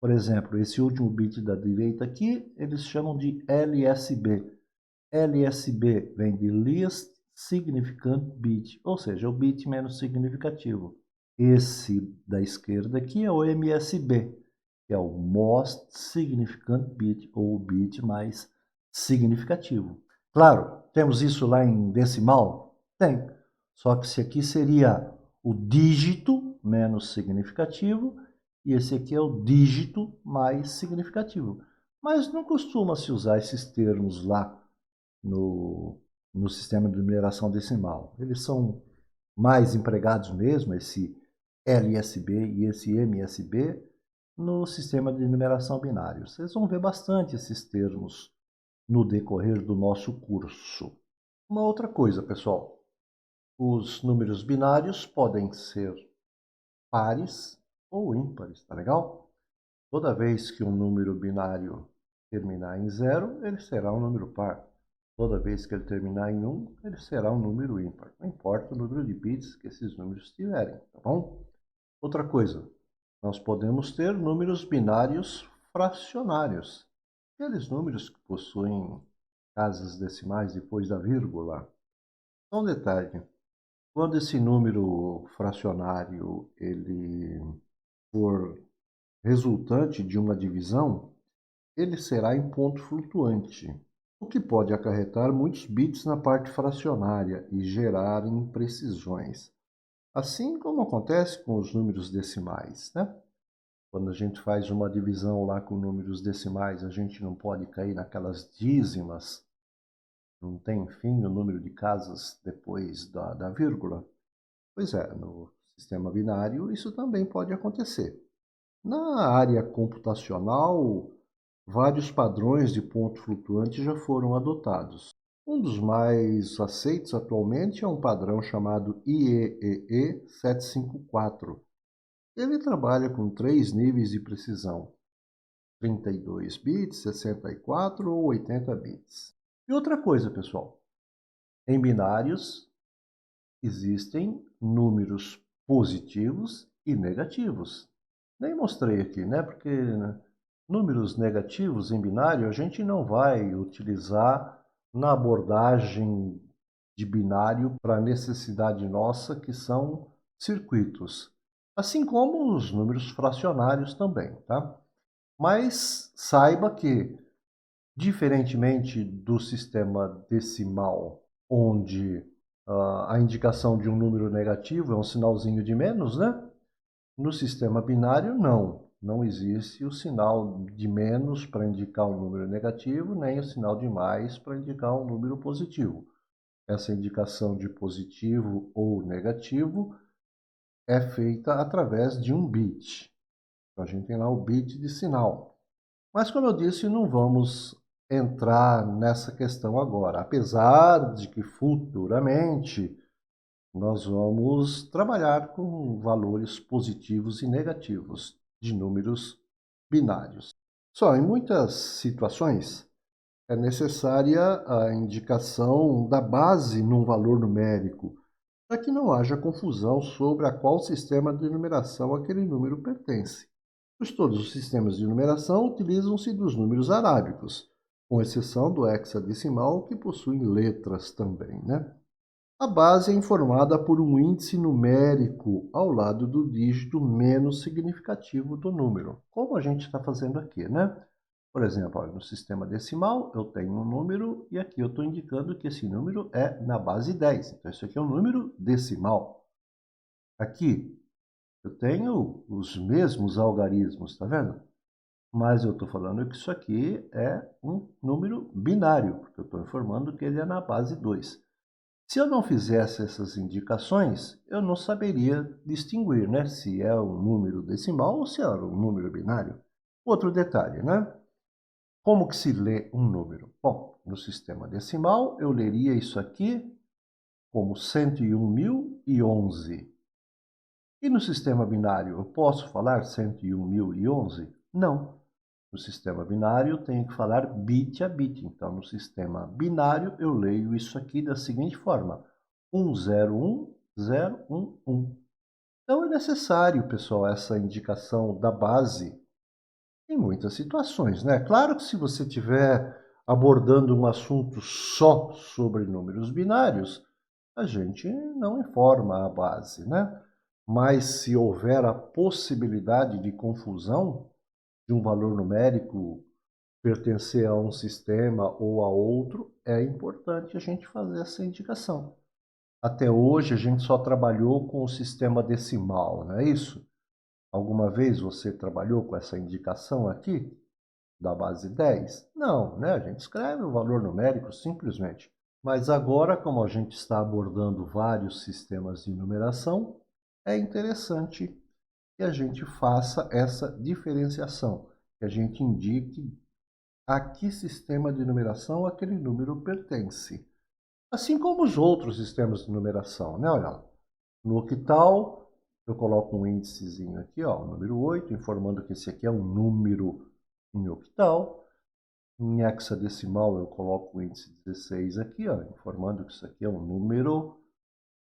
Por exemplo, esse último bit da direita aqui, eles chamam de LSB. LSB vem de Least Significant Bit, ou seja, o bit menos significativo. Esse da esquerda aqui é o MSB, que é o Most Significant Bit, ou o bit mais significativo. Claro, temos isso lá em decimal? Tem. Só que esse aqui seria o dígito menos significativo e esse aqui é o dígito mais significativo. Mas não costuma se usar esses termos lá no sistema de numeração decimal. Eles são mais empregados mesmo, esse LSB e esse MSB, no sistema de numeração binário. Vocês vão ver bastante esses termos no decorrer do nosso curso. Uma outra coisa, pessoal, os números binários podem ser pares ou ímpares, tá legal? Toda vez que um número binário terminar em 0, ele será um número par. Toda vez que ele terminar em 1, ele será um número ímpar. Não importa o número de bits que esses números tiverem, tá bom? Outra coisa, nós podemos ter números binários fracionários. Aqueles números que possuem casas decimais depois da vírgula. Só um detalhe, quando esse número fracionário ele for resultante de uma divisão, ele será em ponto flutuante, o que pode acarretar muitos bits na parte fracionária e gerar imprecisões. Assim como acontece com os números decimais, né? Quando a gente faz uma divisão lá com números decimais, a gente não pode cair naquelas dízimas, não tem fim o número de casas depois da vírgula. Pois é, no sistema binário isso também pode acontecer. Na área computacional, vários padrões de ponto flutuante já foram adotados. Um dos mais aceitos atualmente é um padrão chamado IEEE 754. Ele trabalha com 3 níveis de precisão: 32 bits, 64 ou 80 bits. E outra coisa, pessoal, em binários existem números positivos e negativos. Nem mostrei aqui, né? Porque números negativos em binário a gente não vai utilizar na abordagem de binário para necessidade nossa, que são circuitos. Assim como os números fracionários também, tá? Mas saiba que, diferentemente do sistema decimal, onde a indicação de um número negativo é um sinalzinho de menos, né? No sistema binário, não. Não existe o sinal de menos para indicar um número negativo, nem o sinal de mais para indicar um número positivo. Essa indicação de positivo ou negativo é feita através de um bit. Então, a gente tem lá o bit de sinal. Mas, como eu disse, não vamos entrar nessa questão agora, apesar de que futuramente nós vamos trabalhar com valores positivos e negativos de números binários. Só em muitas situações é necessária a indicação da base num valor numérico, para que não haja confusão sobre a qual sistema de numeração aquele número pertence. Pois todos os sistemas de numeração utilizam-se dos números arábicos, com exceção do hexadecimal, que possui letras também, né? A base é informada por um índice numérico ao lado do dígito menos significativo do número, como a gente está fazendo aqui, né? Por exemplo, olha, no sistema decimal eu tenho um número e aqui eu estou indicando que esse número é na base 10. Então, isso aqui é um número decimal. Aqui eu tenho os mesmos algarismos, tá vendo? Mas eu estou falando que isso aqui é um número binário, porque eu estou informando que ele é na base 2. Se eu não fizesse essas indicações, eu não saberia distinguir, né, se é um número decimal ou se é um número binário. Outro detalhe, né? Como que se lê um número? Bom, no sistema decimal, eu leria isso aqui como 101.011. E no sistema binário, eu posso falar 101.011? Não. No sistema binário, eu tenho que falar bit a bit. Então, no sistema binário, eu leio isso aqui da seguinte forma: 101011. Então, é necessário, pessoal, essa indicação da base em muitas situações, né? Claro que se você estiver abordando um assunto só sobre números binários, a gente não informa a base, né? Mas se houver a possibilidade de confusão de um valor numérico pertencer a um sistema ou a outro, é importante a gente fazer essa indicação. Até hoje a gente só trabalhou com o sistema decimal, não é isso? Alguma vez você trabalhou com essa indicação aqui, da base 10? Não, né? A gente escreve o valor numérico simplesmente. Mas agora, como a gente está abordando vários sistemas de numeração, é interessante que a gente faça essa diferenciação, que a gente indique a que sistema de numeração aquele número pertence. Assim como os outros sistemas de numeração, né? Olha, no octal, eu coloco um índicezinho aqui, ó, o número 8, informando que esse aqui é um número em octal. Em hexadecimal, eu coloco o índice 16 aqui, ó, informando que isso aqui é um número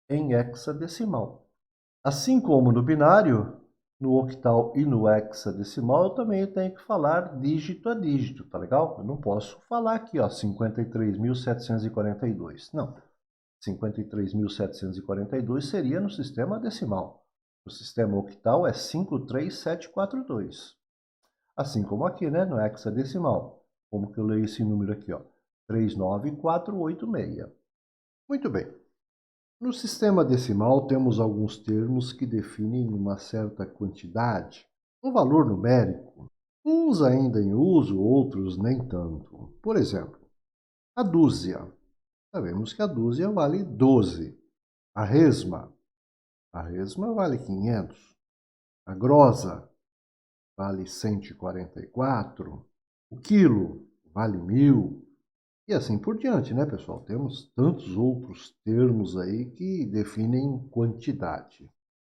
em hexadecimal. Assim como no binário, no octal e no hexadecimal, eu também tenho que falar dígito a dígito, tá legal? Eu não posso falar aqui, ó, 53.742. Não. 53.742 seria no sistema decimal. O sistema octal é 53742. Assim como aqui, né, no hexadecimal. Como que eu leio esse número aqui, ó? 39486. Muito bem. No sistema decimal, temos alguns termos que definem uma certa quantidade, um valor numérico, uns ainda em uso, outros nem tanto. Por exemplo, a dúzia. Sabemos que a dúzia vale 12. A resma vale 500. A grosa vale 144. O quilo vale 1000. E assim por diante, né, pessoal? Temos tantos outros termos aí que definem quantidade.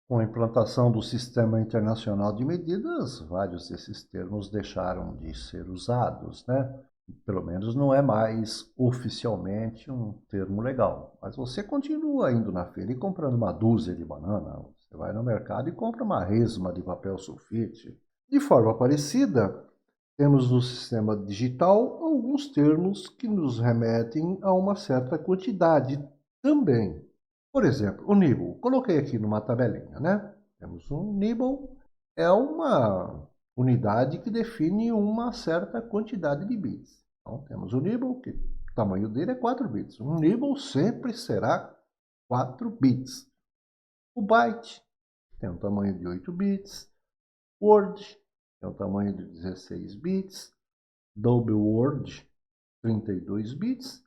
Com a implantação do Sistema Internacional de Medidas, vários desses termos deixaram de ser usados, né? Pelo menos não é mais oficialmente um termo legal. Mas você continua indo na feira e comprando uma dúzia de banana. Você vai no mercado e compra uma resma de papel sulfite. De forma parecida, temos no sistema digital alguns termos que nos remetem a uma certa quantidade também. Por exemplo, o nibble. Coloquei aqui numa tabelinha, né? Temos um nibble, é uma unidade que define uma certa quantidade de bits. Então, temos o nibble, que o tamanho dele é 4 bits. Um nibble sempre será 4 bits. O byte tem um tamanho de 8 bits. Word tem um tamanho de 16 bits. Double word, 32 bits.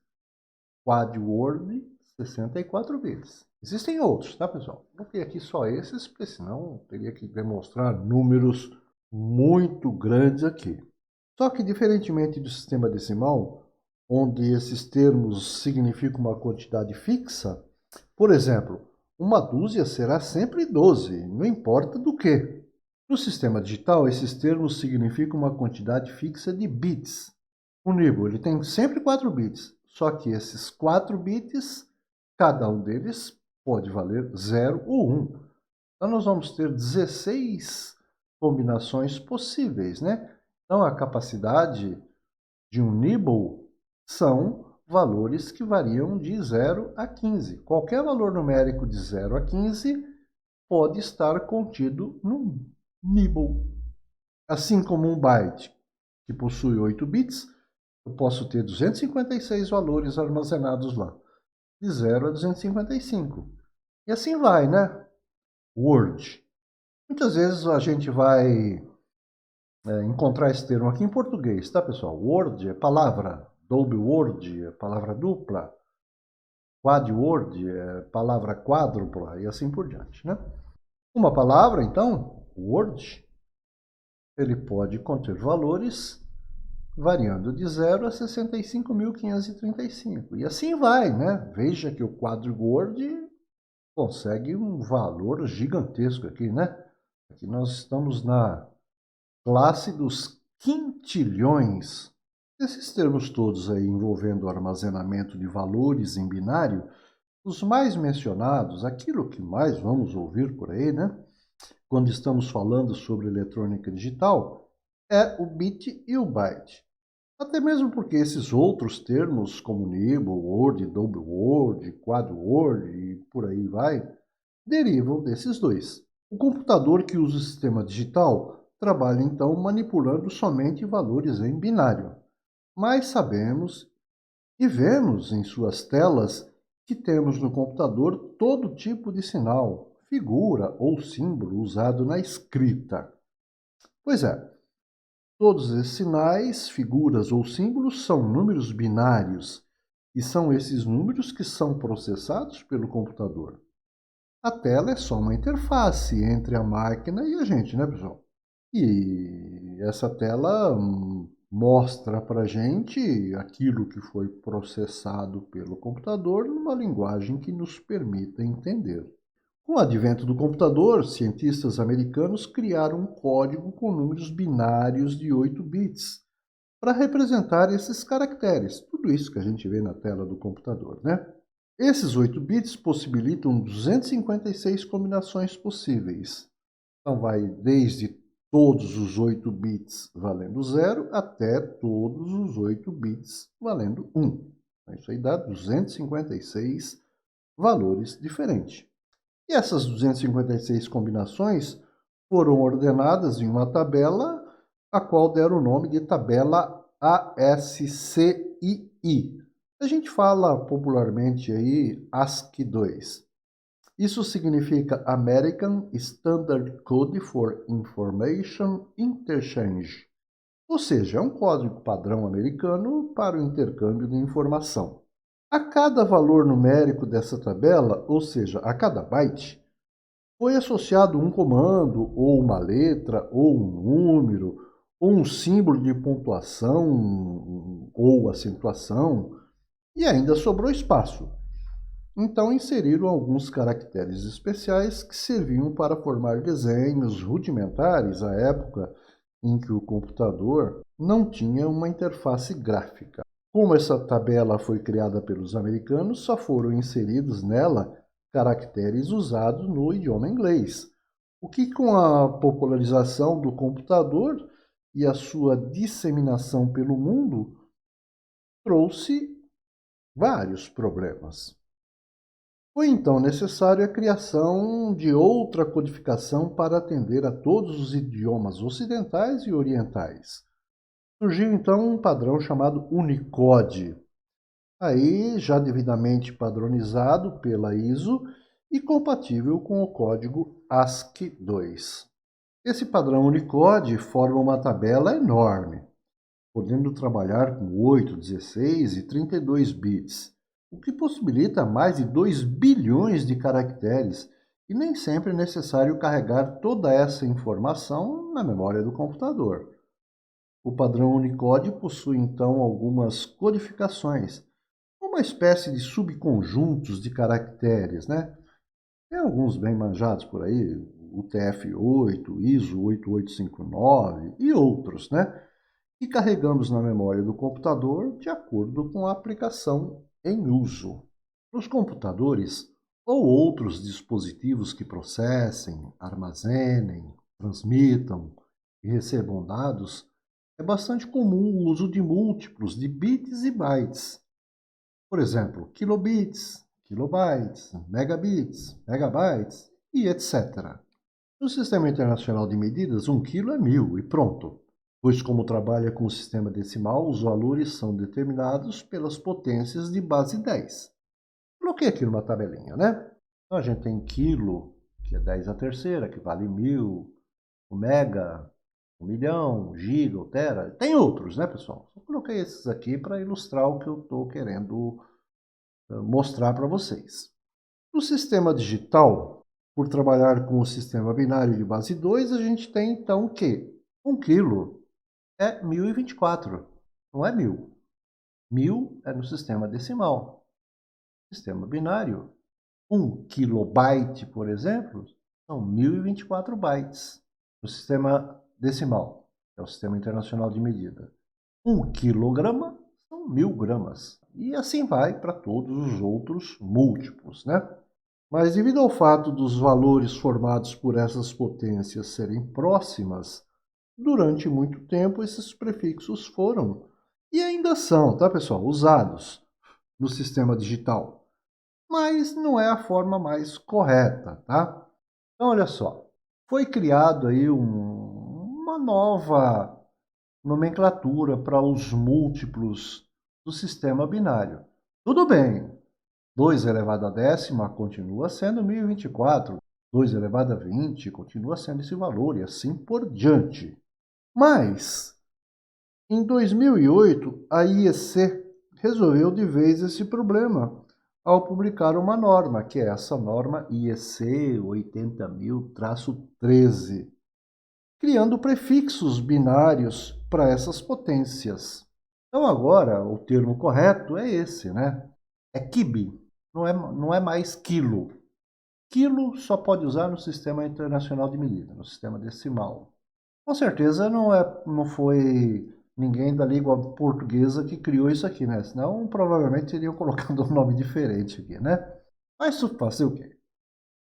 Quad word, 64 bits. Existem outros, tá, pessoal? Não tem aqui só esses, porque senão teria que demonstrar números muito grandes aqui. Só que, diferentemente do sistema decimal, onde esses termos significam uma quantidade fixa, por exemplo, uma dúzia será sempre 12, não importa do que. No sistema digital, esses termos significam uma quantidade fixa de bits. O nibble ele tem sempre 4 bits, só que esses 4 bits, cada um deles pode valer 0 ou 1. Então, nós vamos ter 16 combinações possíveis, né? Então, a capacidade de um nibble são valores que variam de 0 a 15. Qualquer valor numérico de 0 a 15 pode estar contido no nibble. Assim como um byte, que possui 8 bits, eu posso ter 256 valores armazenados lá, de 0 a 255. E assim vai, né? Word. Muitas vezes a gente vai encontrar esse termo aqui em português, tá, pessoal? Word é palavra, double word é palavra dupla. quad word, palavra quádrupla e assim por diante, né? Uma palavra, então, word, ele pode conter valores variando de 0 a 65.535. E assim vai, né? Veja que o quadword consegue um valor gigantesco aqui, né? Aqui nós estamos na classe dos quintilhões. Esses termos todos aí envolvendo o armazenamento de valores em binário, os mais mencionados, aquilo que mais vamos ouvir por aí, né? Quando estamos falando sobre eletrônica digital, é o bit e o byte. Até mesmo porque esses outros termos, como nibble, word, double word, quad word e por aí vai, derivam desses dois. O computador que usa o sistema digital trabalha então manipulando somente valores em binário. Mas sabemos e vemos em suas telas que temos no computador todo tipo de sinal, figura ou símbolo usado na escrita. Pois é, todos esses sinais, figuras ou símbolos são números binários e são esses números que são processados pelo computador. A tela é só uma interface entre a máquina e a gente, né, pessoal? E essa tela mostra para a gente aquilo que foi processado pelo computador numa linguagem que nos permita entender. Com o advento do computador, cientistas americanos criaram um código com números binários de 8 bits para representar esses caracteres, tudo isso que a gente vê na tela do computador, né? Esses 8 bits possibilitam 256 combinações possíveis. Então vai desde todos os 8 bits valendo 0 até todos os 8 bits valendo 1. Isso aí dá 256 valores diferentes. E essas 256 combinações foram ordenadas em uma tabela, a qual deram o nome de tabela ASCII. A gente fala popularmente aí ASCII-2. Isso significa American Standard Code for Information Interchange, ou seja, é um código padrão americano para o intercâmbio de informação. A cada valor numérico dessa tabela, ou seja, a cada byte, foi associado um comando, ou uma letra, ou um número, ou um símbolo de pontuação, ou acentuação, e ainda sobrou espaço. Então inseriram alguns caracteres especiais que serviam para formar desenhos rudimentares à época em que o computador não tinha uma interface gráfica. Como essa tabela foi criada pelos americanos, só foram inseridos nela caracteres usados no idioma inglês. O que, com a popularização do computador e a sua disseminação pelo mundo, trouxe vários problemas. Foi então necessária a criação de outra codificação para atender a todos os idiomas ocidentais e orientais. Surgiu então um padrão chamado Unicode, aí já devidamente padronizado pela ISO e compatível com o código ASCII-2. Esse padrão Unicode forma uma tabela enorme, podendo trabalhar com 8, 16 e 32 bits, o que possibilita mais de 2 bilhões de caracteres, e nem sempre é necessário carregar toda essa informação na memória do computador. O padrão Unicode possui então algumas codificações, uma espécie de subconjuntos de caracteres, né? Tem alguns bem manjados por aí, o TF-8, ISO 8859 e outros, né? Que carregamos na memória do computador de acordo com a aplicação em uso. Nos computadores ou outros dispositivos que processem, armazenem, transmitam e recebam dados, é bastante comum o uso de múltiplos de bits e bytes. Por exemplo, kilobits, kilobytes, megabits, megabytes e etc. No Sistema Internacional de Medidas, 1 quilo é 1000 e pronto, pois como trabalha com o sistema decimal, os valores são determinados pelas potências de base 10. Coloquei aqui numa tabelinha, né? Então a gente tem quilo, que é 10 a terceira, que vale 1000, o mega, 1 milhão, giga, o tera. Tem outros, né, pessoal? Só coloquei esses aqui para ilustrar o que eu estou querendo mostrar para vocês. No sistema digital, por trabalhar com o sistema binário de base 2, a gente tem então que 1 quilo é 1024, não é 1000. 1000 é no sistema decimal. Sistema binário, 1 kilobyte, por exemplo, são 1024 bytes. No sistema decimal, é o Sistema Internacional de Medida. 1 quilograma são 1000 gramas. E assim vai para todos os outros múltiplos, né? Mas devido ao fato dos valores formados por essas potências serem próximas, durante muito tempo esses prefixos foram e ainda são, tá, pessoal, usados no sistema digital. Mas não é a forma mais correta, tá? Então, olha só, foi criado aí uma nova nomenclatura para os múltiplos do sistema binário. Tudo bem, 2 elevado a décima continua sendo 1024, 2 elevado a 20 continua sendo esse valor e assim por diante. Mas, em 2008, a IEC resolveu de vez esse problema ao publicar uma norma, que é essa norma IEC 80.000-13, criando prefixos binários para essas potências. Então agora o termo correto é esse, né? É kibi, não é mais quilo. Quilo só pode usar no Sistema Internacional de Medida, no sistema decimal. Com certeza não foi ninguém da língua portuguesa que criou isso aqui, né? Senão provavelmente teriam colocado um nome diferente aqui, né? Mas fazer o quê?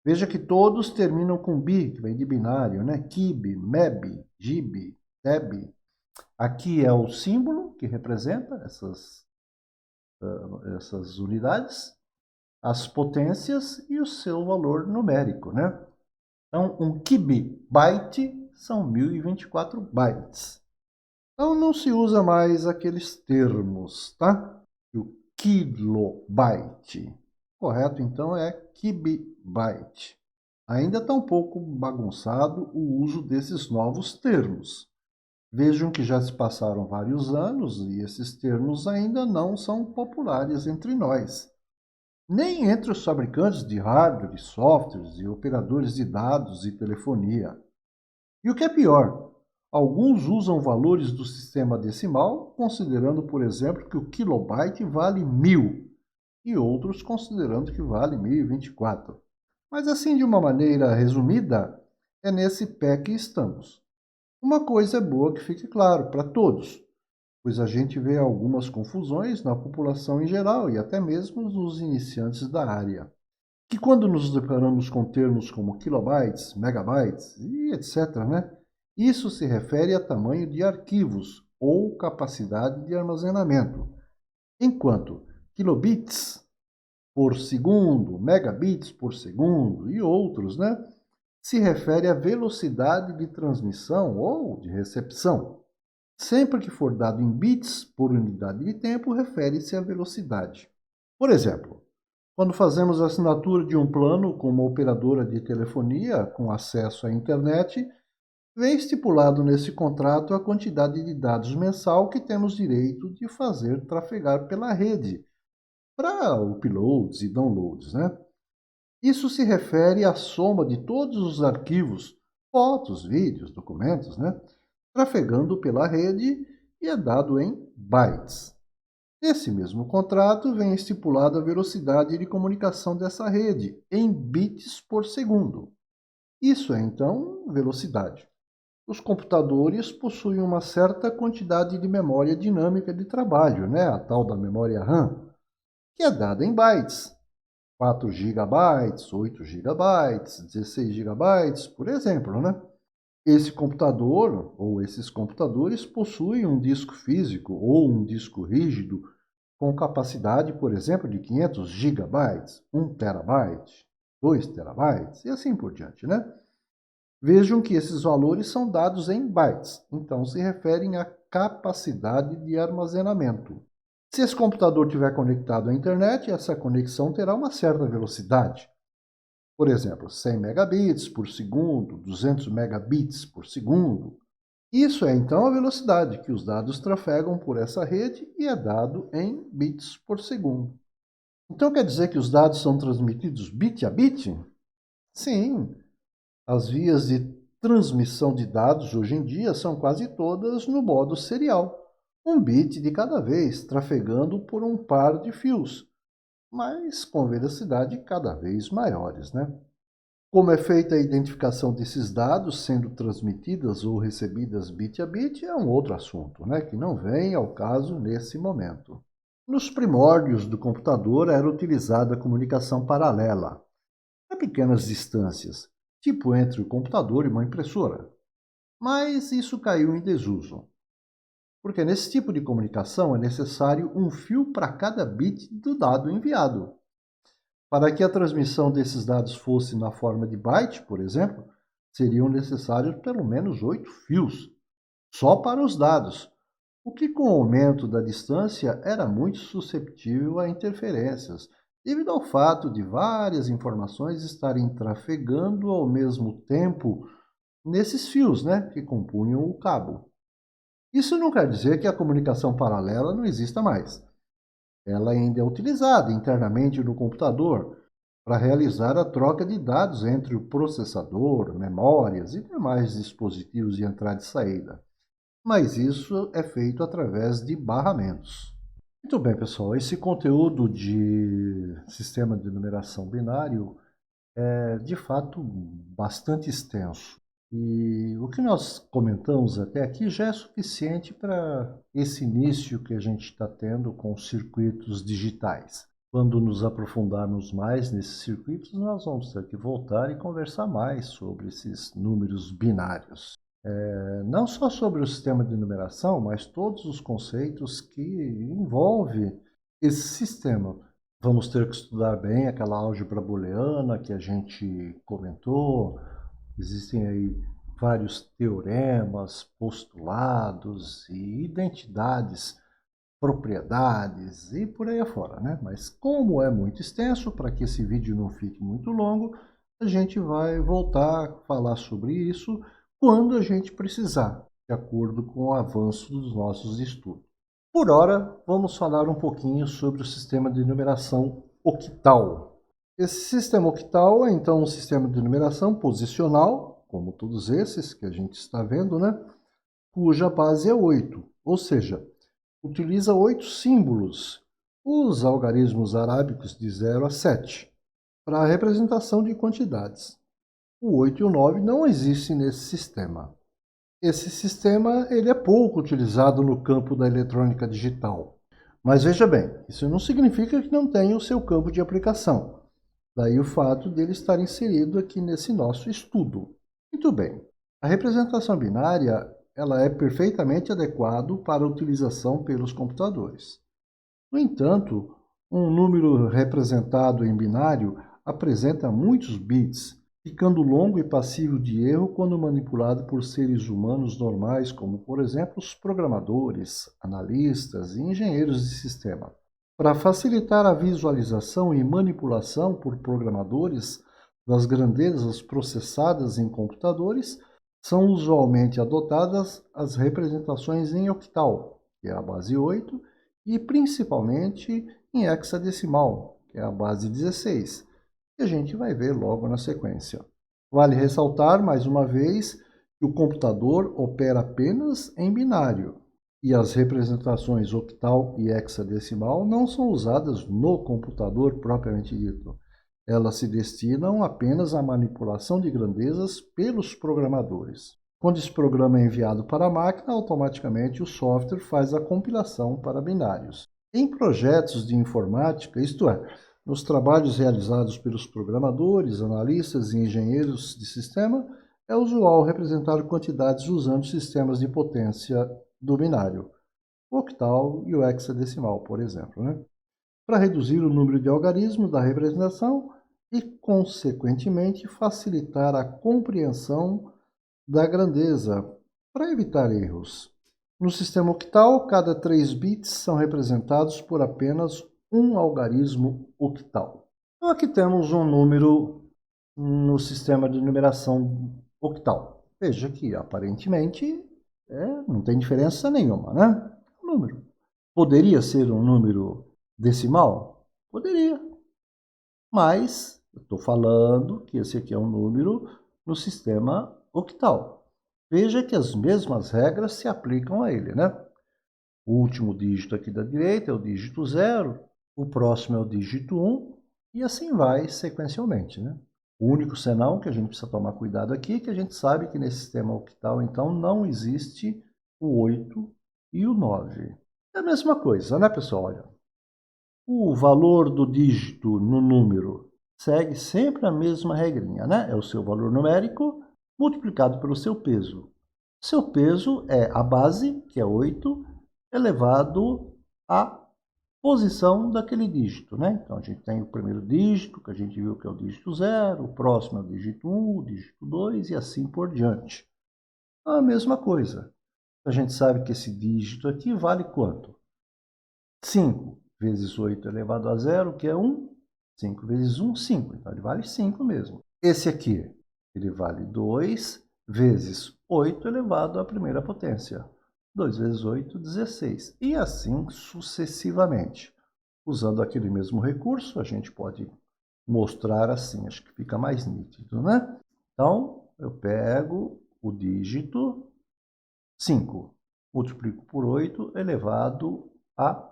Veja que todos terminam com bi, que vem de binário, né? Kibi, meb, gib, deb. Aqui é o símbolo que representa essas unidades, as potências e o seu valor numérico, né? Então, um kibibyte são 1024 bytes. Então, não se usa mais aqueles termos, tá? O kilobyte. Correto, então, é kibibyte. Ainda está um pouco bagunçado o uso desses novos termos. Vejam que já se passaram vários anos e esses termos ainda não são populares entre nós. Nem entre os fabricantes de hardware, de softwares e operadores de dados e telefonia. E o que é pior, alguns usam valores do sistema decimal, considerando, por exemplo, que o kilobyte vale 1000, e outros considerando que vale 1024. Mas assim, de uma maneira resumida, é nesse pé que estamos. Uma coisa é boa que fique claro para todos, pois a gente vê algumas confusões na população em geral e até mesmo nos iniciantes da área, que quando nos deparamos com termos como kilobytes, megabytes e etc., né, isso se refere a tamanho de arquivos ou capacidade de armazenamento, enquanto kilobits por segundo, megabits por segundo e outros, né, se refere à velocidade de transmissão ou de recepção. Sempre que for dado em bits por unidade de tempo, refere-se à velocidade. Por exemplo, quando fazemos a assinatura de um plano com uma operadora de telefonia com acesso à internet, vem estipulado nesse contrato a quantidade de dados mensal que temos direito de fazer trafegar pela rede, para uploads e downloads, né? Isso se refere à soma de todos os arquivos, fotos, vídeos, documentos, né? Trafegando pela rede e é dado em bytes. Nesse mesmo contrato vem estipulada a velocidade de comunicação dessa rede, em bits por segundo. Isso é, então, velocidade. Os computadores possuem uma certa quantidade de memória dinâmica de trabalho, né? A tal da memória RAM, que é dada em bytes. 4 GB, 8 GB, 16 GB, por exemplo, né? Esse computador, ou esses computadores, possuem um disco físico ou um disco rígido com capacidade, por exemplo, de 500 GB, 1 TB, 2 TB e assim por diante, né? Vejam que esses valores são dados em bytes, então se referem à capacidade de armazenamento. Se esse computador estiver conectado à internet, essa conexão terá uma certa velocidade. Por exemplo, 100 megabits por segundo, 200 megabits por segundo. Isso é então a velocidade que os dados trafegam por essa rede e é dado em bits por segundo. Então quer dizer que os dados são transmitidos bit a bit? Sim, as vias de transmissão de dados hoje em dia são quase todas no modo serial. Um bit de cada vez, trafegando por um par de fios, mas com velocidade cada vez maiores, né? Como é feita a identificação desses dados sendo transmitidas ou recebidas bit a bit é um outro assunto, né, que não vem ao caso nesse momento. Nos primórdios do computador era utilizada a comunicação paralela, a pequenas distâncias, tipo entre o computador e uma impressora. Mas isso caiu em desuso, porque nesse tipo de comunicação é necessário um fio para cada bit do dado enviado. Para que a transmissão desses dados fosse na forma de byte, por exemplo, seriam necessários pelo menos 8 fios, só para os dados, o que com o aumento da distância era muito susceptível a interferências, devido ao fato de várias informações estarem trafegando ao mesmo tempo nesses fios, né, que compunham o cabo. Isso não quer dizer que a comunicação paralela não exista mais. Ela ainda é utilizada internamente no computador para realizar a troca de dados entre o processador, memórias e demais dispositivos de entrada e saída. Mas isso é feito através de barramentos. Muito bem, pessoal. Esse conteúdo de sistema de numeração binário é, de fato, bastante extenso. E o que nós comentamos até aqui já é suficiente para esse início que a gente está tendo com os circuitos digitais. Quando nos aprofundarmos mais nesses circuitos, nós vamos ter que voltar e conversar mais sobre esses números binários. Não só sobre o sistema de numeração, mas todos os conceitos que envolvem esse sistema. Vamos ter que estudar bem aquela álgebra booleana que a gente comentou. Existem aí vários teoremas, postulados e identidades, propriedades e por aí afora, né? Mas como é muito extenso, para que esse vídeo não fique muito longo, a gente vai voltar a falar sobre isso quando a gente precisar, de acordo com o avanço dos nossos estudos. Por hora, vamos falar um pouquinho sobre o sistema de numeração octal. Esse sistema octal é então um sistema de numeração posicional, como todos esses que a gente está vendo, né? Cuja base é 8, ou seja, utiliza 8 símbolos, os algarismos arábicos de 0 a 7, para a representação de quantidades. O 8 e o 9 não existem nesse sistema. Esse sistema ele é pouco utilizado no campo da eletrônica digital. Mas veja bem, isso não significa que não tenha o seu campo de aplicação. Daí o fato dele estar inserido aqui nesse nosso estudo. Muito bem, a representação binária ela é perfeitamente adequada para a utilização pelos computadores. No entanto, um número representado em binário apresenta muitos bits, ficando longo e passível de erro quando manipulado por seres humanos normais, como, por exemplo, os programadores, analistas e engenheiros de sistema. Para facilitar a visualização e manipulação por programadores das grandezas processadas em computadores, são usualmente adotadas as representações em octal, que é a base 8, e principalmente em hexadecimal, que é a base 16, que a gente vai ver logo na sequência. Vale ressaltar, mais uma vez, que o computador opera apenas em binário, e as representações octal e hexadecimal não são usadas no computador propriamente dito. Elas se destinam apenas à manipulação de grandezas pelos programadores. Quando esse programa é enviado para a máquina, automaticamente o software faz a compilação para binários. Em projetos de informática, isto é, nos trabalhos realizados pelos programadores, analistas e engenheiros de sistema, é usual representar quantidades usando sistemas de potência do binário, o octal e o hexadecimal, por exemplo, né? Para reduzir o número de algarismos da representação e, consequentemente, facilitar a compreensão da grandeza, para evitar erros. No sistema octal, cada 3 bits são representados por apenas um algarismo octal. Então, aqui temos um número no sistema de numeração octal. Veja que, aparentemente, não tem diferença nenhuma, né? Um número. Poderia ser um número decimal? Poderia, mas eu estou falando que esse aqui é um número no sistema octal. Veja que as mesmas regras se aplicam a ele, né? O último dígito aqui da direita é o dígito 0, o próximo é o dígito 1, e assim vai sequencialmente, né? O único senão que a gente precisa tomar cuidado aqui é que a gente sabe que nesse sistema octal, então, não existe o 8 e o 9. É a mesma coisa, né, pessoal? Olha, o valor do dígito no número segue sempre a mesma regrinha, né? É o seu valor numérico multiplicado pelo seu peso. Seu peso é a base, que é 8, elevado à posição daquele dígito, né? Então, a gente tem o primeiro dígito, que a gente viu que é o dígito 0, o próximo é o dígito 1, o dígito 2 e assim por diante. A mesma coisa. A gente sabe que esse dígito aqui vale quanto? 5 vezes 8 elevado a 0, que é 1. 5 vezes 1, 5. Então, ele vale 5 mesmo. Esse aqui, ele vale 2 vezes 8 elevado à primeira potência. 2 vezes 8, 16. E assim sucessivamente. Usando aquele mesmo recurso, a gente pode mostrar assim, acho que fica mais nítido, né? Então, eu pego o dígito 5, multiplico por 8 elevado à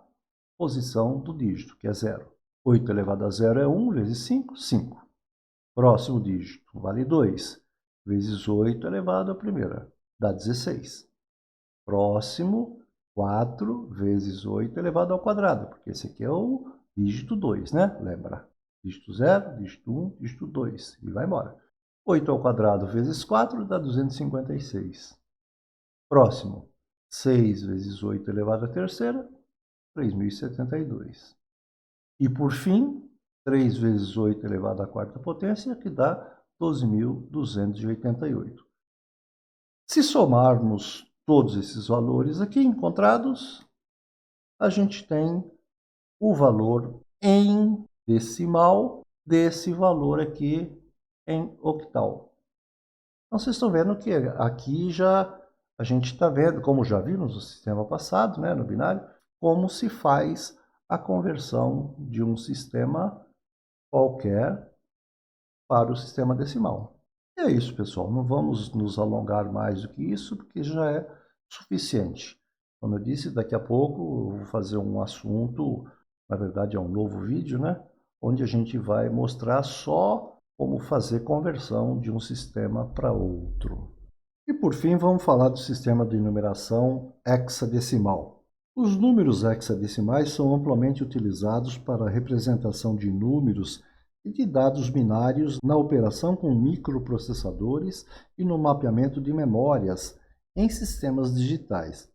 posição do dígito, que é 0. 8 elevado a 0 é 1 vezes 5, 5. Próximo dígito vale 2 vezes 8 elevado à primeira, dá 16. Próximo, 4 vezes 8 elevado ao quadrado, porque esse aqui é o dígito 2, né? Lembra? Dígito 0, dígito 1, dígito 2, e vai embora. 8 ao quadrado vezes 4 dá 256. Próximo, 6 vezes 8 elevado à terceira, 3.072. E por fim, 3 vezes 8 elevado à quarta potência, que dá 12.288. Se somarmos todos esses valores aqui encontrados, a gente tem o valor em decimal desse valor aqui em octal. Então, vocês estão vendo que aqui já a gente está vendo, como já vimos no sistema passado, né, no binário, como se faz a conversão de um sistema qualquer para o sistema decimal. E é isso, pessoal. Não vamos nos alongar mais do que isso, porque já é suficiente. Como eu disse, daqui a pouco eu vou fazer um assunto, na verdade é um novo vídeo, né? Onde a gente vai mostrar só como fazer conversão de um sistema para outro. E por fim, vamos falar do sistema de numeração hexadecimal. Os números hexadecimais são amplamente utilizados para a representação de números e de dados binários na operação com microprocessadores e no mapeamento de memórias em sistemas digitais.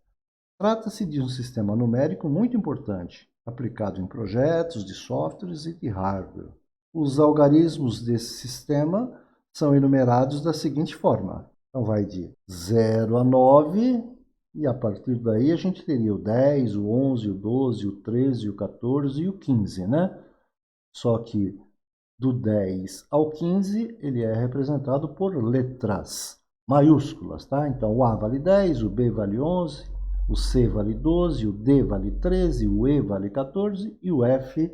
Trata-se de um sistema numérico muito importante, aplicado em projetos de softwares e de hardware. Os algarismos desse sistema são enumerados da seguinte forma. Então vai de 0 a 9, e a partir daí a gente teria o 10, o 11, o 12, o 13, o 14 e o 15, né? Só que do 10 ao 15, ele é representado por letras maiúsculas, tá? Então, o A vale 10, o B vale 11, o C vale 12, o D vale 13, o E vale 14 e o F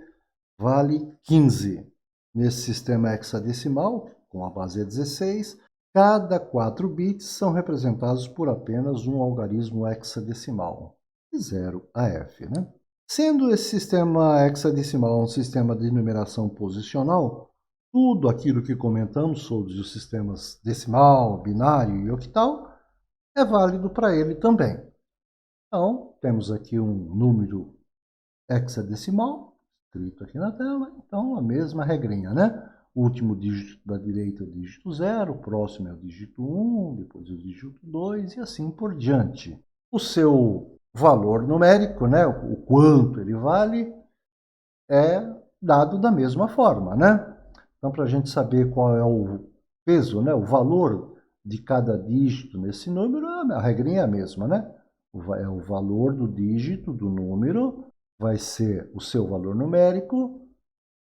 vale 15. Nesse sistema hexadecimal, com a base é 16, cada 4 bits são representados por apenas um algarismo hexadecimal, de 0 a F, né? Sendo esse sistema hexadecimal um sistema de numeração posicional, tudo aquilo que comentamos sobre os sistemas decimal, binário e octal é válido para ele também. Então, temos aqui um número hexadecimal, escrito aqui na tela, então a mesma regrinha, né? O último dígito da direita é o dígito 0, o próximo é o dígito 1, depois o dígito 2 e assim por diante. O seu valor numérico, né, o quanto ele vale, é dado da mesma forma, né? Então, para a gente saber qual é o peso, né, o valor de cada dígito nesse número, a regrinha é a mesma, né? É o valor do dígito do número, vai ser o seu valor numérico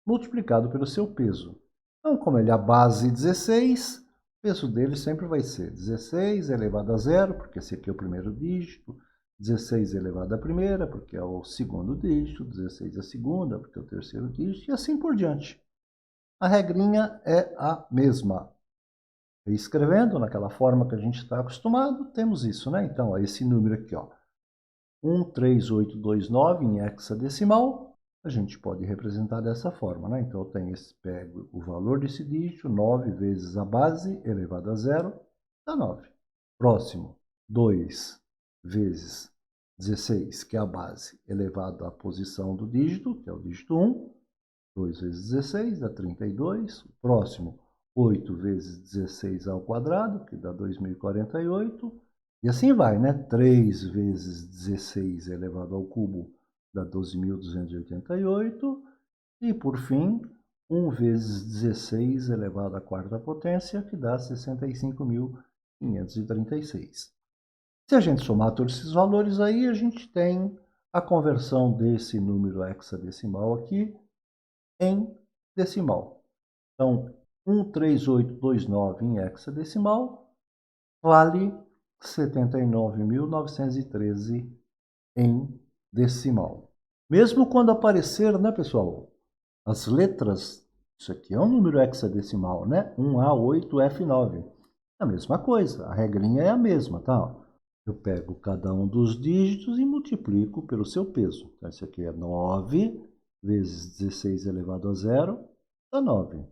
multiplicado pelo seu peso. Então, como ele é a base 16, o peso dele sempre vai ser 16 elevado a 0, porque esse aqui é o primeiro dígito, 16 elevado à primeira, porque é o segundo dígito, 16 a segunda, porque é o terceiro dígito, e assim por diante. A regrinha é a mesma. Escrevendo naquela forma que a gente está acostumado, temos isso, né? Então, ó, esse número aqui, ó, 13829 em hexadecimal, a gente pode representar dessa forma, né? Então, eu tenho pego o valor desse dígito, 9 vezes a base elevado a zero, dá 9. Próximo, 2 vezes 16, que é a base, elevado à posição do dígito, que é o dígito 1. 2 vezes 16 dá 32. O próximo, 8 vezes 16 ao quadrado, que dá 2048. E assim vai, né? 3 vezes 16 elevado ao cubo dá 12.288. E, por fim, 1 vezes 16 elevado à quarta potência, que dá 65.536. Se a gente somar todos esses valores aí, a gente tem a conversão desse número hexadecimal aqui em decimal. Então, 13829 em hexadecimal vale 79.913 em decimal. Mesmo quando aparecer, né, pessoal, as letras, isso aqui é um número hexadecimal, né? 1A8F9. É a mesma coisa, a regrinha é a mesma, tá? Eu pego cada um dos dígitos e multiplico pelo seu peso. Então, isso aqui é 9 vezes 16 elevado a zero, dá 9.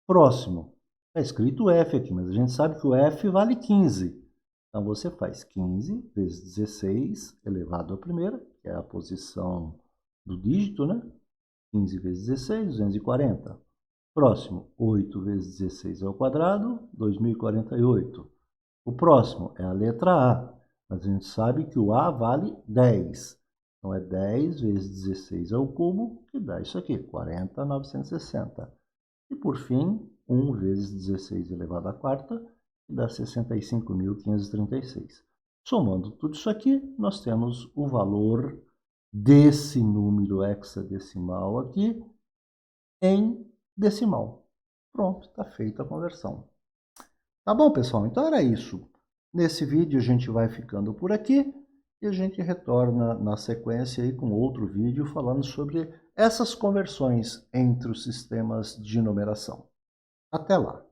Próximo, está escrito F aqui, mas a gente sabe que o F vale 15. Então, você faz 15 vezes 16 elevado à primeira, que é a posição do dígito, né? 15 vezes 16, 240. Próximo, 8 vezes 16 ao quadrado, 2048. O próximo é a letra A, mas a gente sabe que o A vale 10. Então, é 10 vezes 16 ao cubo, que dá isso aqui, 40.960. E, por fim, 1 vezes 16 elevado à quarta, que dá 65.536. Somando tudo isso aqui, nós temos o valor desse número hexadecimal aqui em decimal. Pronto, está feita a conversão. Tá bom, pessoal? Então era isso. Nesse vídeo a gente vai ficando por aqui e a gente retorna na sequência aí com outro vídeo falando sobre essas conversões entre os sistemas de numeração. Até lá!